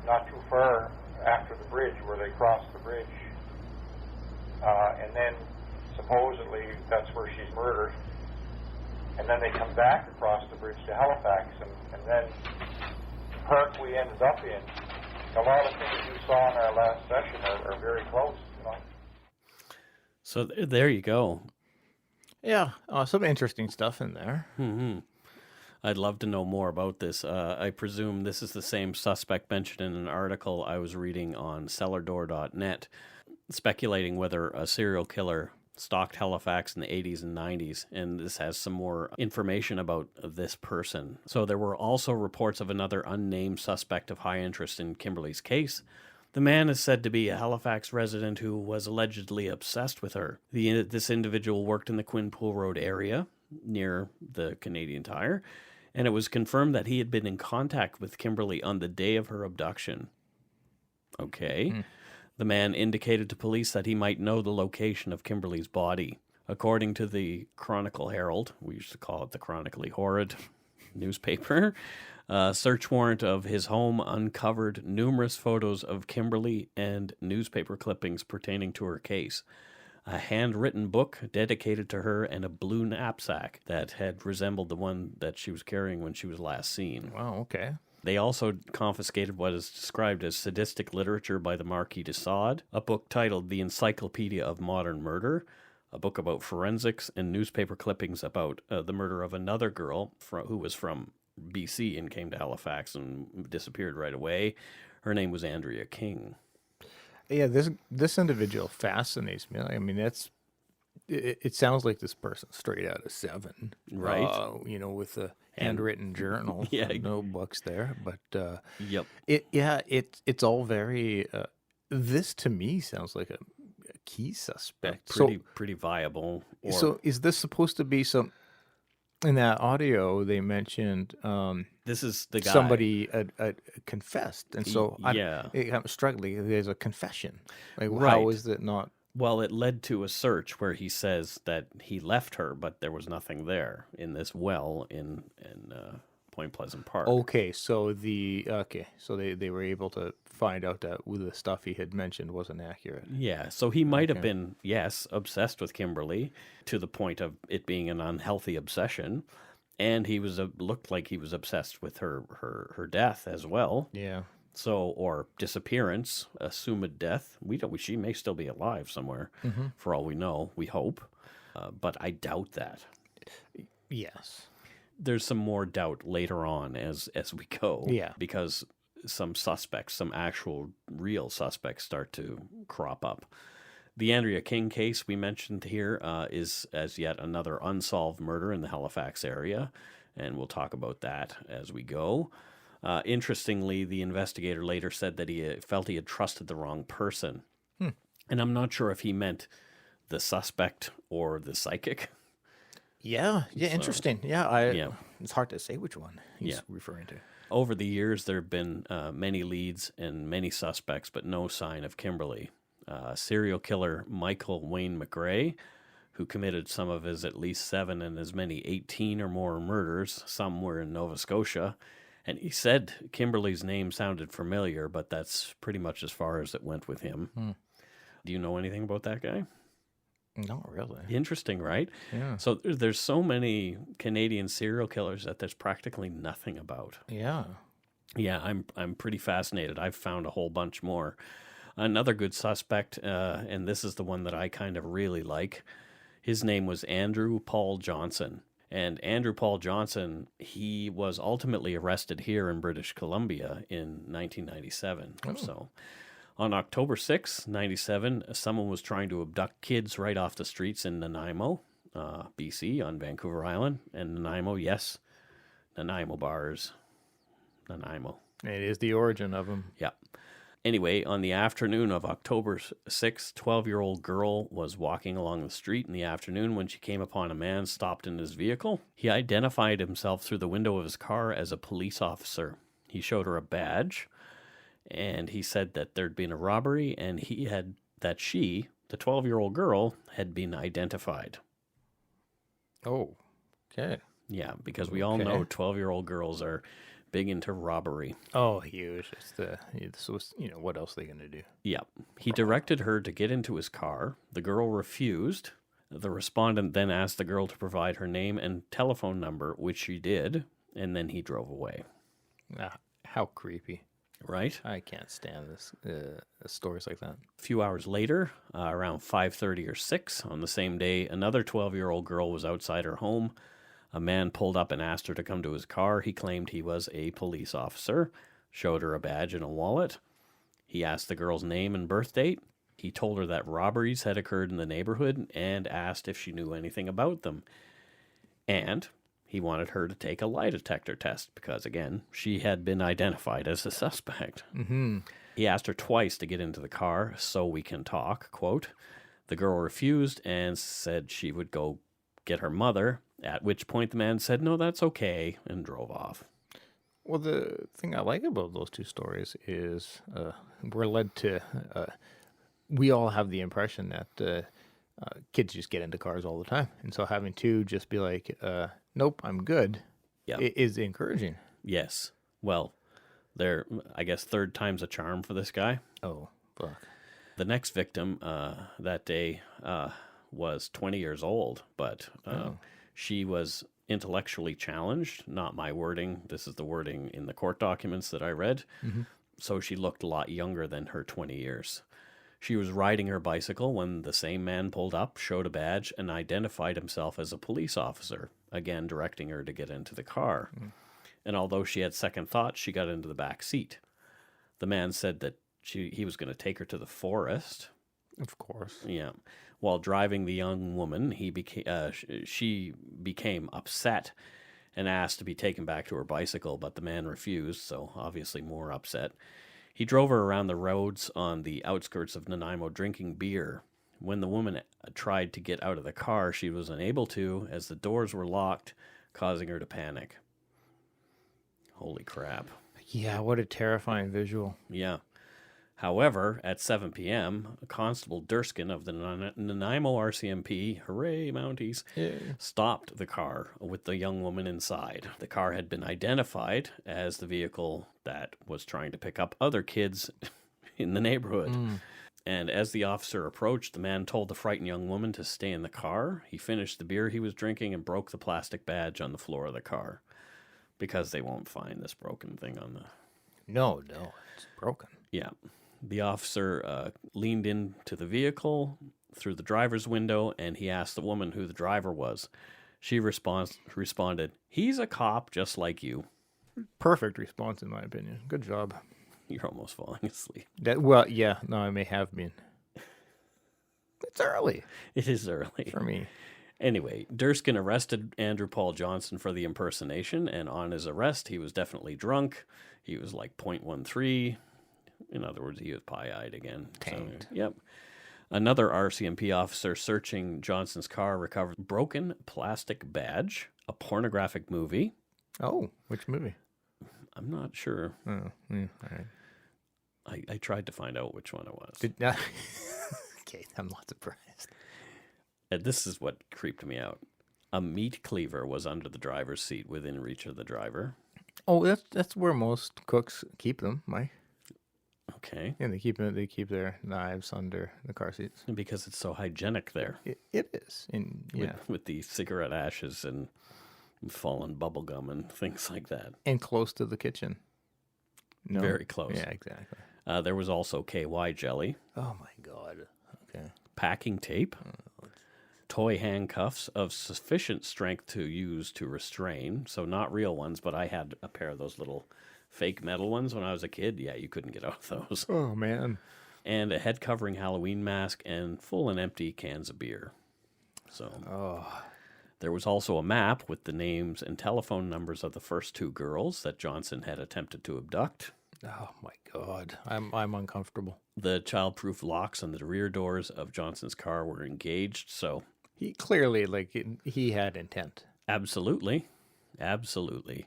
not too far after the bridge, where they cross the bridge. And then supposedly that's where she's murdered. And then they come back across the bridge to Halifax, and then the park we ended up in, a lot of things you saw in our last session are very close, you know. So there you go. Yeah, some interesting stuff in there. Mm-hmm. I'd love to know more about this. I presume this is the same suspect mentioned in an article I was reading on cellardoor.net, speculating whether a serial killer stalked Halifax in the 80s and 90s, and this has some more information about this person. So there were also reports of another unnamed suspect of high interest in Kimberly's case. The man is said to be a Halifax resident who was allegedly obsessed with her. This individual worked in the Quinpool Road area near the Canadian Tire, and it was confirmed that he had been in contact with Kimberly on the day of her abduction. Okay. The man indicated to police that he might know the location of Kimberly's body. According to the Chronicle Herald, we used to call it the Chronically Horrid newspaper, a search warrant of his home uncovered numerous photos of Kimberly and newspaper clippings pertaining to her case. A handwritten book dedicated to her and a blue knapsack that had resembled the one that she was carrying when she was last seen. Wow, okay. They also confiscated what is described as sadistic literature by the Marquis de Sade, a book titled The Encyclopedia of Modern Murder, a book about forensics, and newspaper clippings about the murder of another girl who was from BC and came to Halifax and disappeared right away. Her name was Andrea King. Yeah, this individual fascinates me. I mean, it sounds like this person straight out of Seven, right? With a handwritten journal. Yeah, no books there, but yep. It's all very. This to me sounds like a key suspect. Pretty viable. So is this supposed to be some? In that audio, they mentioned this is the guy. Somebody confessed, and so I'm struggling. There's a confession. Like, right. How is it not? Well, it led to a search where he says that he left her, but there was nothing there in this well in Point Pleasant Park. Okay, so they were able to find out that the stuff he had mentioned wasn't accurate. Yeah, so he might have been, obsessed with Kimberly to the point of it being an unhealthy obsession, and he looked like he was obsessed with her death as well. Yeah. So, or disappearance, assumed death. She may still be alive somewhere, for all we know. We hope. but I doubt that. Yes. There's some more doubt later on as we go. Yeah. Because some suspects, some actual real suspects start to crop up. The Andrea King case we mentioned here is as yet another unsolved murder in the Halifax area, and we'll talk about that as we go. Interestingly, the investigator later said that he felt he had trusted the wrong person. And I'm not sure if he meant the suspect or the psychic. Yeah. Interesting. Yeah. Yeah. It's hard to say which one he's referring to. Over the years, there have been many leads and many suspects, but no sign of Kimberly. Serial killer Michael Wayne McRae, who committed some of his at least 7 and as many 18 or more murders, some were in Nova Scotia, and he said Kimberly's name sounded familiar, but that's pretty much as far as it went with him. Do you know anything about that guy? Not really. Interesting, right? Yeah. So there's so many Canadian serial killers that there's practically nothing about. Yeah. Yeah, I'm pretty fascinated. I've found a whole bunch more. Another good suspect, and this is the one that I kind of really like. His name was Andrew Paul Johnson. And Andrew Paul Johnson, he was ultimately arrested here in British Columbia in 1997. So on October 6, 97, someone was trying to abduct kids right off the streets in Nanaimo, BC, on Vancouver Island. And Nanaimo, yes, Nanaimo bars. Nanaimo. It is the origin of them. Yeah. Anyway, on the afternoon of October 6th, 12-year-old girl was walking along the street in the afternoon when she came upon a man stopped in his vehicle. He identified himself through the window of his car as a police officer. He showed her a badge, and he said that there'd been a robbery, and she, the 12-year-old girl, had been identified. Oh, okay. Yeah, because we all know 12-year-old girls are big into robbery. Oh, huge. What else are they going to do? Yeah. He directed her to get into his car. The girl refused. The respondent then asked the girl to provide her name and telephone number, which she did, and then he drove away. How creepy. Right? I can't stand this stories like that. A few hours later, around 5:30 or 6 on the same day, another 12-year-old girl was outside her home. A man pulled up and asked her to come to his car. He claimed he was a police officer, showed her a badge and a wallet. He asked the girl's name and birth date. He told her that robberies had occurred in the neighborhood and asked if she knew anything about them. And he wanted her to take a lie detector test because, again, she had been identified as a suspect. Mm-hmm. He asked her twice to get into the car so we can talk, quote. The girl refused and said she would go get her mother, at which point the man said, no, that's okay, and drove off. Well, the thing I like about those two stories is we're led to, we all have the impression that kids just get into cars all the time. And so having two just be like, nope, I'm good, is encouraging. Yes. Well, I guess third time's a charm for this guy. Oh, fuck. The next victim that day was 20 years old, but she was intellectually challenged. Not my wording. This is the wording in the court documents that I read. Mm-hmm. So she looked a lot younger than her 20 years. She was riding her bicycle when the same man pulled up, showed a badge, and identified himself as a police officer, again directing her to get into the car. Mm. And although she had second thoughts, she got into the back seat. The man said that he was going to take her to the forest. Of course. Yeah. While driving the young woman, she became upset and asked to be taken back to her bicycle, but the man refused, so obviously more upset. He drove her around the roads on the outskirts of Nanaimo drinking beer. When the woman tried to get out of the car, she was unable to, as the doors were locked, causing her to panic. Holy crap. Yeah, what a terrifying visual. Yeah. However, at 7 p.m., Constable Durskin of the Nanaimo RCMP, hooray, Mounties, stopped the car with the young woman inside. The car had been identified as the vehicle that was trying to pick up other kids in the neighborhood. Mm. And as the officer approached, the man told the frightened young woman to stay in the car. He finished the beer he was drinking and broke the plastic badge on the floor of the car. Because they won't find this broken thing on the... No, it's broken. Yeah. The officer leaned into the vehicle, through the driver's window, and he asked the woman who the driver was. She responded, "He's a cop just like you." Perfect response, in my opinion. Good job. You're almost falling asleep. Well, yeah. No, I may have been. It's early. It is early. For me. Anyway, Durskin arrested Andrew Paul Johnson for the impersonation, and on his arrest, he was definitely drunk. He was like 0.13. In other words, he was pie-eyed again. Tanked. So, yep. Another RCMP officer searching Johnson's car recovered a broken plastic badge, a pornographic movie. Oh, which movie? I'm not sure. Oh, yeah, all right. I tried to find out which one it was. Okay, I'm not surprised. And this is what creeped me out. A meat cleaver was under the driver's seat within reach of the driver. Oh, that's where most cooks keep them, Mike. Okay. Yeah, they keep their knives under the car seats. Because it's so hygienic there. It is. With the cigarette ashes and fallen bubble gum and things like that. And close to the kitchen. No. Very close. Yeah, exactly. There was also KY jelly. Oh, my God. Okay. Packing tape. Toy handcuffs of sufficient strength to use to restrain. So not real ones, but I had a pair of those little fake metal ones when I was a kid. Yeah, you couldn't get out of those. Oh, man. And a head covering Halloween mask and full and empty cans of beer. So there was also a map with the names and telephone numbers of the first two girls that Johnson had attempted to abduct. Oh, my God. I'm uncomfortable. The childproof locks on the rear doors of Johnson's car were engaged, so... He clearly, he had intent. Absolutely. Absolutely.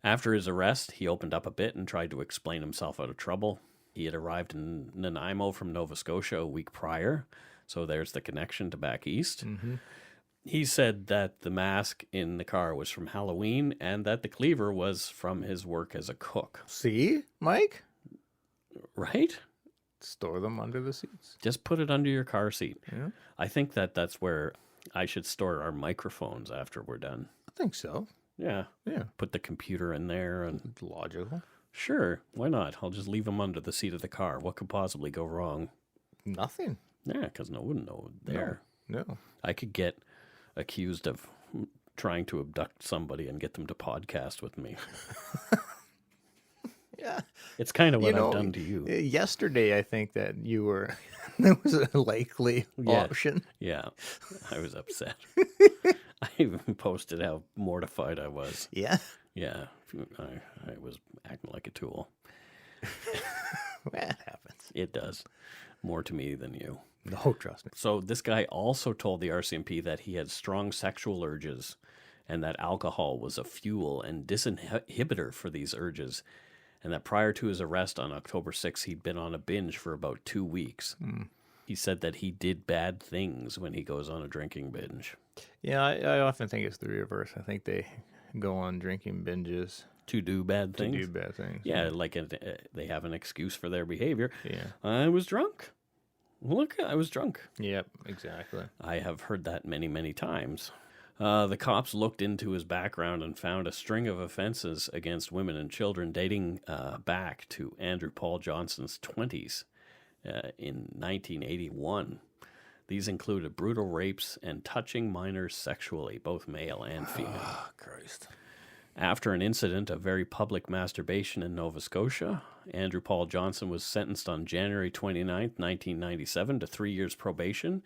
After his arrest, he opened up a bit and tried to explain himself out of trouble. He had arrived in Nanaimo from Nova Scotia a week prior, so there's the connection to back east. Mm-hmm. He said that the mask in the car was from Halloween and that the cleaver was from his work as a cook. See, Mike? Right? Store them under the seats. Just put it under your car seat. Yeah. I think that's where I should store our microphones after we're done. I think so. Yeah. Yeah. Put the computer in there. And it's logical. Sure. Why not? I'll just leave them under the seat of the car. What could possibly go wrong? Nothing. Yeah, because no one would know there. No. I could get accused of trying to abduct somebody and get them to podcast with me. Yeah. It's kind of what I've done to you. Yesterday, I think that you were, that was a likely option. Yeah. I was upset. I even posted how mortified I was. Yeah. Yeah. I was acting like a tool. That happens. It does. More to me than you. No, trust me. So this guy also told the RCMP that he had strong sexual urges and that alcohol was a fuel and disinhibitor for these urges, and that prior to his arrest on October 6th, he'd been on a binge for about 2 weeks. He said that he did bad things when he goes on a drinking binge. Yeah, I often think it's the reverse. I think they go on drinking binges. To do bad things? Yeah, like they have an excuse for their behavior. Yeah. I was drunk. Look, I was drunk. Yep, exactly. I have heard that many, many times. The cops looked into his background and found a string of offenses against women and children dating back to Andrew Paul Johnson's 20s in 1981. These included brutal rapes and touching minors sexually, both male and female. Oh, Christ. After an incident of very public masturbation in Nova Scotia, Andrew Paul Johnson was sentenced on January 29th, 1997 to 3 years probation,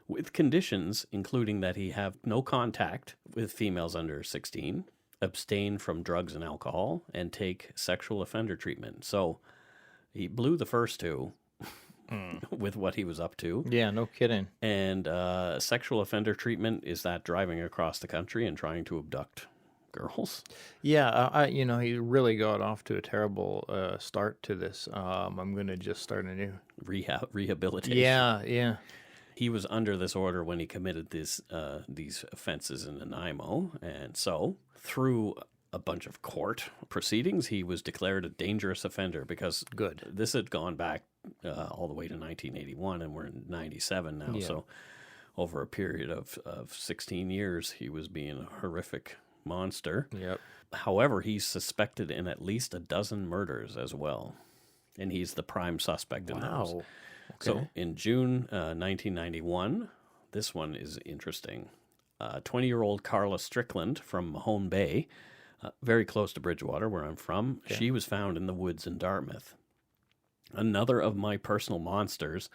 with conditions including that he have no contact with females under 16, abstain from drugs and alcohol, and take sexual offender treatment. So he blew the first two with what he was up to. Yeah, no kidding. And sexual offender treatment is that driving across the country and trying to abduct girls. Yeah, he really got off to a terrible start to this. I'm going to just start a new rehabilitation. Yeah. He was under this order when he committed these offenses in Nanaimo, and so through a bunch of court proceedings, he was declared a dangerous offender because this had gone back all the way to 1981, and we're in 97 now. Yeah. So over a period of 16 years, he was being a horrific monster. Yep. However, he's suspected in at least a dozen murders as well, and he's the prime suspect in those. So in June 1991, this one is interesting. 20-year-old Carla Strickland from Mahone Bay, very close to Bridgewater, where I'm from, she was found in the woods in Dartmouth. Another of my personal monsters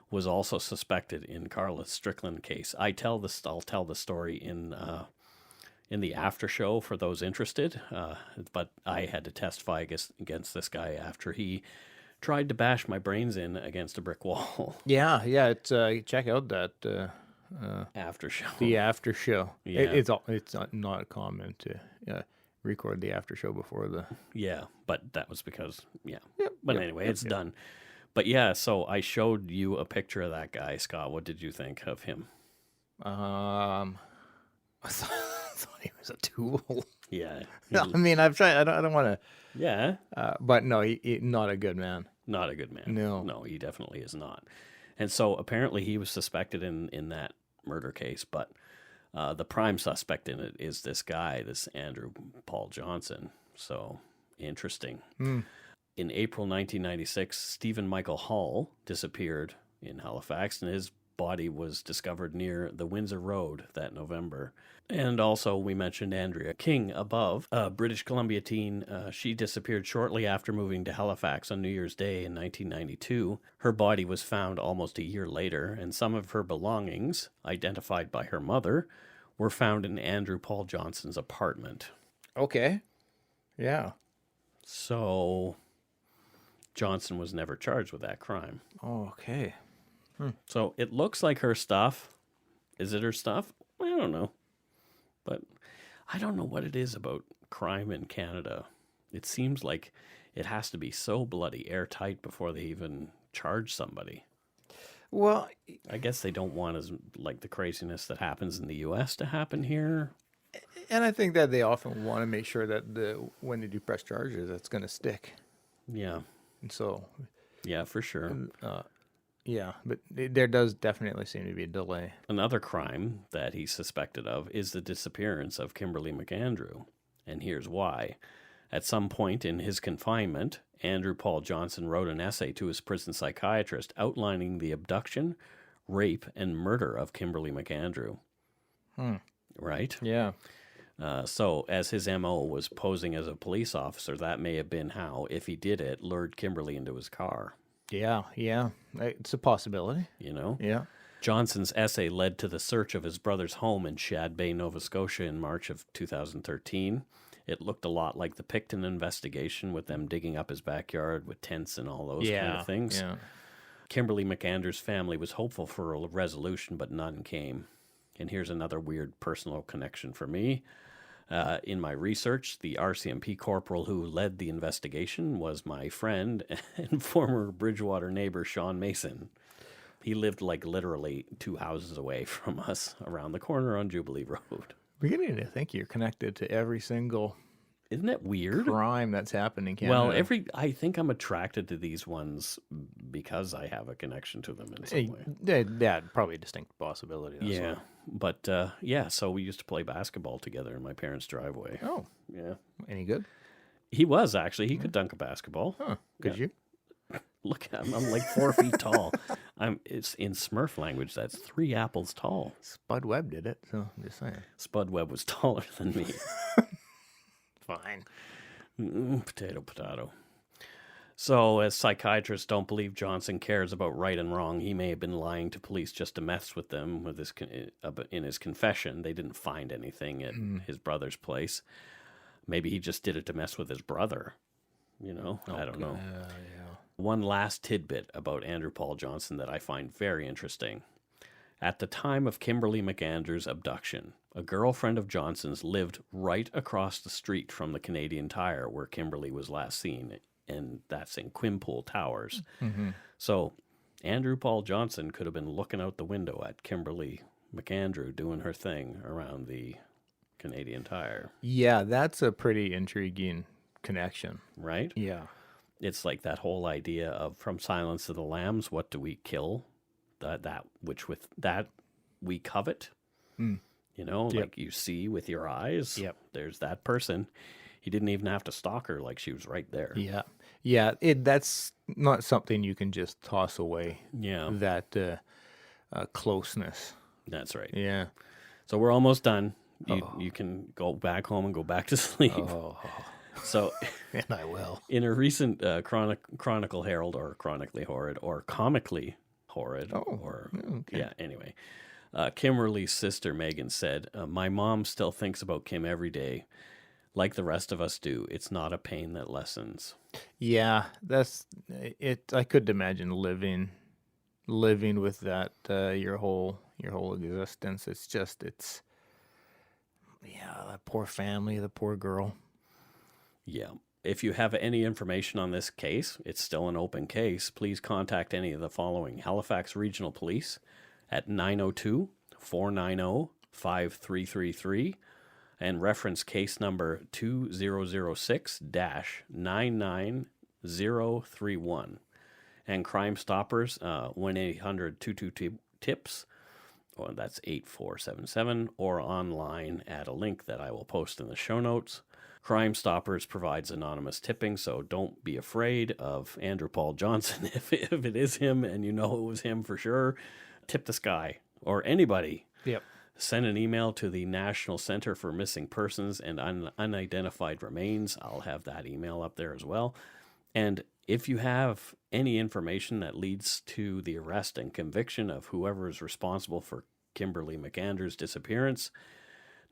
was also suspected in Carla Strickland case. I'll tell the story in the after show for those interested, but I had to testify against this guy after he tried to bash my brains in against a brick wall. Yeah. It's check out that After show. the after show. Yeah. It's not common to record the after show before the. Yeah, but that was because, But anyway, it's done. But yeah, so I showed you a picture of that guy, Scott. What did you think of him? I thought he was a tool. Yeah. I mean, I've tried. I don't want to. Yeah. But no, he not a good man. Not a good man. No, he definitely is not. And so apparently he was suspected in that murder case, but the prime suspect in it is this guy, this Andrew Paul Johnson. So interesting. In April 1996, Stephen Michael Hall disappeared in Halifax, and his body was discovered near the Windsor Road that November. And also, we mentioned Andrea King above, a British Columbia teen. She disappeared shortly after moving to Halifax on New Year's Day in 1992. Her body was found almost a year later, and some of her belongings, identified by her mother, were found in Andrew Paul Johnson's apartment. Okay. Yeah. So Johnson was never charged with that crime. Okay. So it looks like her stuff. Is it her stuff? I don't know. But I don't know what it is about crime in Canada. It seems like it has to be so bloody airtight before they even charge somebody. Well, I guess they don't want the craziness that happens in the U.S. to happen here. and I think that they often want to make sure that when they do press charges, that's going to stick. Yeah. And so. Yeah, for sure. Yeah, but there does definitely seem to be a delay. Another crime that he's suspected of is the disappearance of Kimberly McAndrew. And here's why. At some point in his confinement, Andrew Paul Johnson wrote an essay to his prison psychiatrist outlining the abduction, rape, and murder of Kimberly McAndrew. Right? Yeah. So, as his M.O. was posing as a police officer, that may have been how, if he did it, lured Kimberly into his car. Yeah. It's a possibility. You know? Yeah. Johnson's essay led to the search of his brother's home in Shad Bay, Nova Scotia in March of 2013. It looked a lot like the Picton investigation, with them digging up his backyard with tents and all those kind of things. Yeah. Kimberly McAndrew's family was hopeful for a resolution, but none came. And here's another weird personal connection for me. In my research, the RCMP corporal who led the investigation was my friend and former Bridgewater neighbor, Sean Mason. He lived literally 2 houses away from us around the corner on Jubilee Road. Beginning to think you're connected to every single Isn't that weird? crime that's happened in Canada. Well, I think I'm attracted to these ones because I have a connection to them in some way. Yeah, probably a distinct possibility. That's Yeah. all. But, so we used to play basketball together in my parents' driveway. Oh, Yeah. any good? He was, actually. He could dunk a basketball. Huh. Could Yeah. you? Look at him. I'm 4 feet tall. It's in Smurf language. That's 3 apples tall. Spud Webb did it, so I'm just saying. Spud Webb was taller than me. Fine. Potato. So, as psychiatrists don't believe Johnson cares about right and wrong, he may have been lying to police just to mess with them in his confession. They didn't find anything at his brother's place. Maybe he just did it to mess with his brother. I don't know. Yeah. One last tidbit about Andrew Paul Johnson that I find very interesting. At the time of Kimberly McAndrew's abduction, a girlfriend of Johnson's lived right across the street from the Canadian Tire where Kimberly was last seen, and that's in Quinpool Towers. Mm-hmm. So Andrew Paul Johnson could have been looking out the window at Kimberly McAndrew doing her thing around the Canadian Tire. Yeah, that's a pretty intriguing connection. Right? Yeah. It's like that whole idea of from Silence of the Lambs, what do we kill? That which with that we covet. Yep. Like you see with your eyes. Yep. There's that person. he didn't even have to stalk her, like she was right there. Yeah. Yeah. That's not something you can just toss away. Yeah. That closeness. That's right. Yeah. So we're almost done. You can go back home and go back to sleep. Oh. So, And I will. in a recent Chronicle Herald, or Chronically Horrid, or Comically Horrid, anyway, Kimberly's sister Megan said, "My mom still thinks about Kim every day, like the rest of us do. It's not a pain that lessens." Yeah, that's it. I couldn't imagine living with that your whole existence. That poor family, the poor girl. Yeah. If you have any information on this case, it's still an open case. Please contact any of the following: Halifax Regional Police at 902-490-5333 and reference case number 2006-99031. And Crime Stoppers, 1-800-22-TIPS, or that's 8477, or online at a link that I will post in the show notes. Crime Stoppers provides anonymous tipping, so don't be afraid of Andrew Paul Johnson. If it is him and you know it was him for sure, tip this guy or anybody. Yep. Send an email to the National Center for Missing Persons and Unidentified Remains. I'll have that email up there as well. And if you have any information that leads to the arrest and conviction of whoever is responsible for Kimberly McAndrew's disappearance,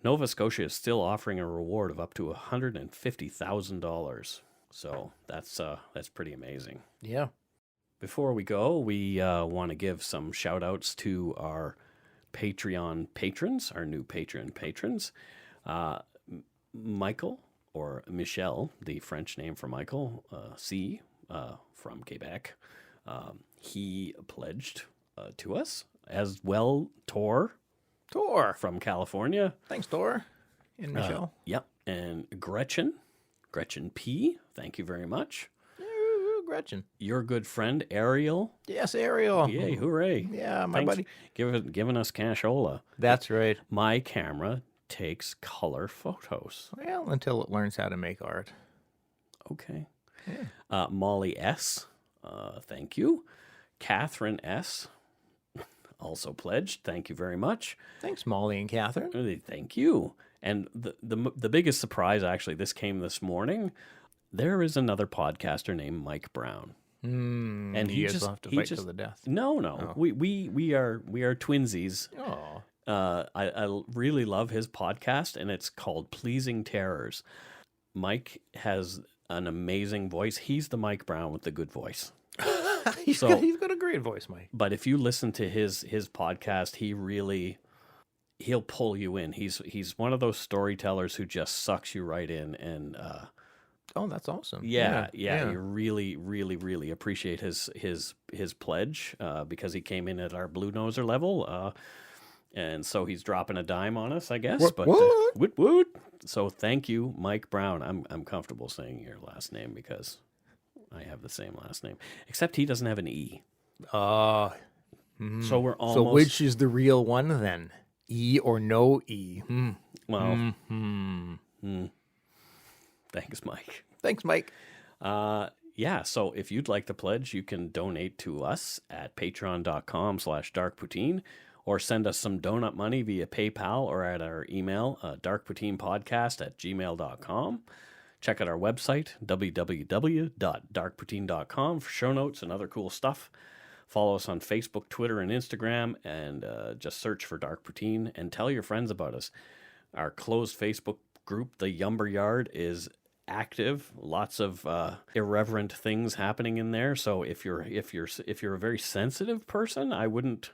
Nova Scotia is still offering a reward of up to $150,000. So that's pretty amazing. Yeah. Before we go, we want to give some shout outs to our Patreon patrons, our new Patreon patrons. Michael, or Michel, the French name for Michael, C, from Quebec. He pledged to us, as well Tor from California. Thanks, Tor and Michelle. Yep. And Gretchen P, thank you very much. Gretchen. Your good friend, Ariel. Yes, Ariel. Yay, hooray. Yeah, my Thanks buddy. Giving us cashola. That's right. My camera takes color photos. Well, until it learns how to make art. Okay. Yeah. Molly S, thank you. Catherine S, also pledged. Thank you very much. Thanks, Molly and Catherine. Thank you. And the biggest surprise, actually, this came this morning. There is another podcaster named Mike Brown. And you guys will have to fight to the death. No. Oh. We are twinsies. Oh. I really love his podcast, and it's called Pleasing Terrors. Mike has an amazing voice. He's the Mike Brown with the good voice. He's got a great voice, Mike. But if you listen to his podcast, he'll pull you in. He's one of those storytellers who just sucks you right in, and oh, that's awesome. Yeah. You really, really, really appreciate his pledge because he came in at our Blue Noser level, and so he's dropping a dime on us, I guess. Woot. So thank you, Mike Brown. I'm comfortable saying your last name because I have the same last name, except he doesn't have an E. So we're almost. So which is the real one then? E or no E? Well. Thanks, Mike. Thanks, Mike. Yeah, so if you'd like to pledge, you can donate to us at patreon.com/darkpoutine or send us some donut money via PayPal or at our email, darkpoutinepodcast@gmail.com. Check out our website, www.darkpoutine.com, for show notes and other cool stuff. Follow us on Facebook, Twitter, and Instagram, and just search for Dark Poutine and tell your friends about us. Our closed Facebook group, The Yumber Yard, is active. Lots of irreverent things happening in there. So if you're a very sensitive person, I wouldn't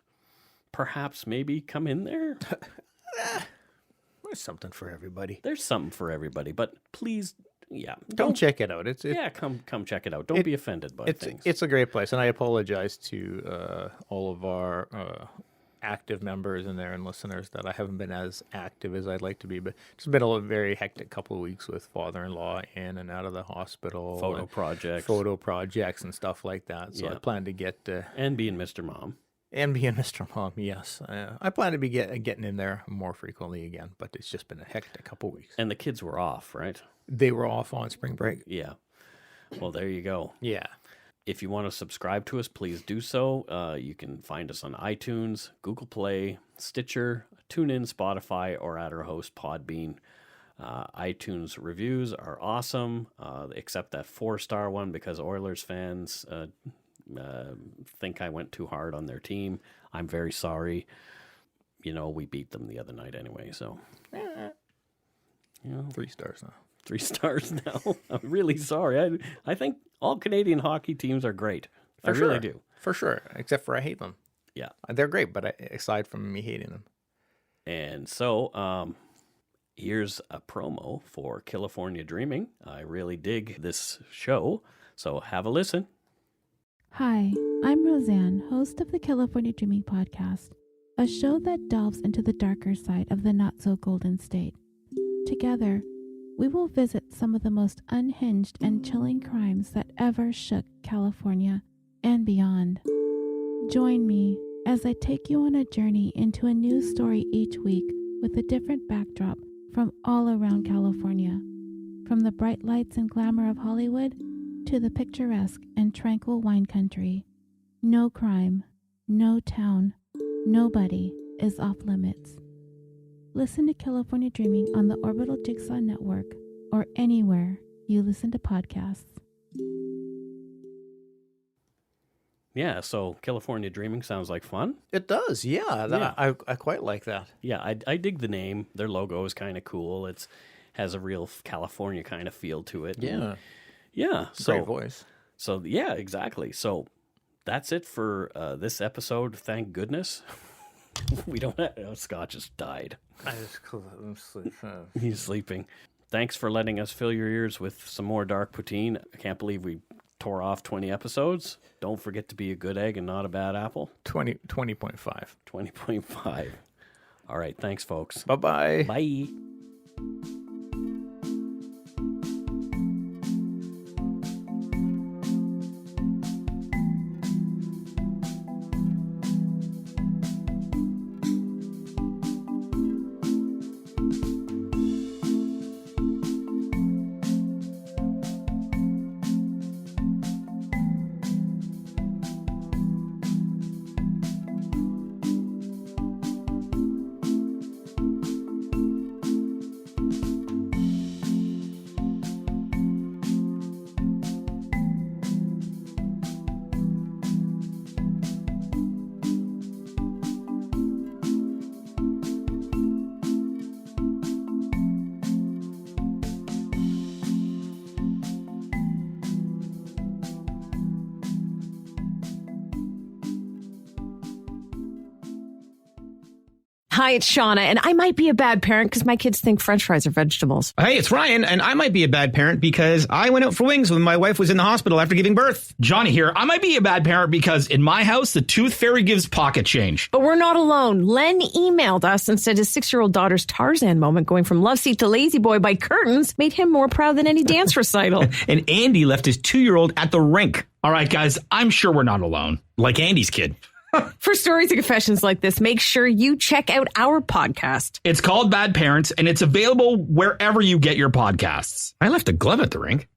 perhaps maybe come in there. There's something for everybody. There's something for everybody, but please, come check it out. Come check it out. Don't be offended by things. It's a great place, and I apologize to all of our active members in there and listeners that I haven't been as active as I'd like to be, but it's been a very hectic couple of weeks with father-in-law in and out of the hospital, photo projects and stuff like that. So I plan to get and being Mr. Mom. And being Mr. Mom, yes. I plan to be getting in there more frequently again, but it's just been a hectic couple weeks. And the kids were off, right? They were off on spring break. Yeah. Well, there you go. Yeah. If you want to subscribe to us, please do so. You can find us on iTunes, Google Play, Stitcher, TuneIn, Spotify, or at our host Podbean. iTunes reviews are awesome, except that 4-star one because Oilers fans think I went too hard on their team. I'm very sorry. We beat them the other night anyway, so 3 stars now. 3 stars now. I'm really sorry. I think all Canadian hockey teams are great. I really do. For sure, except for I hate them. Yeah. They're great, but aside from me hating them. And so here's a promo for California Dreaming. I really dig this show, so have a listen. Hi, I'm Roseanne, host of the California Dreaming Podcast, a show that delves into the darker side of the not-so-golden state. Together, we will visit some of the most unhinged and chilling crimes that ever shook California and beyond. Join me as I take you on a journey into a new story each week with a different backdrop from all around California, from the bright lights and glamour of Hollywood to the picturesque and tranquil wine country. No crime, no town, nobody is off limits. Listen to California Dreaming on the Orbital Jigsaw Network or anywhere you listen to podcasts. Yeah, so California Dreaming sounds like fun. It does, yeah. I quite like that. Yeah, I dig the name. Their logo is kind of cool. It has a real California kind of feel to it. Yeah. Yeah. Great voice. So, yeah, exactly. So that's it for this episode. Thank goodness. We don't have... Scott just died. I'm sleeping. He's sleeping. Thanks for letting us fill your ears with some more Dark Poutine. I can't believe we tore off 20 episodes. Don't forget to be a good egg and not a bad apple. 20.5. 20.5. All right. Thanks, folks. Bye-bye. Bye. Hi, it's Shauna, and I might be a bad parent because my kids think French fries are vegetables. Hey, it's Ryan, and I might be a bad parent because I went out for wings when my wife was in the hospital after giving birth. Johnny here. I might be a bad parent because in my house, the tooth fairy gives pocket change. But we're not alone. Len emailed us and said his 6-year-old daughter's Tarzan moment going from love seat to lazy boy by curtains made him more proud than any dance recital. And Andy left his 2-year-old at the rink. All right, guys, I'm sure we're not alone. Like Andy's kid. For stories and confessions like this, make sure you check out our podcast. It's called Bad Parents, and it's available wherever you get your podcasts. I left a glove at the rink.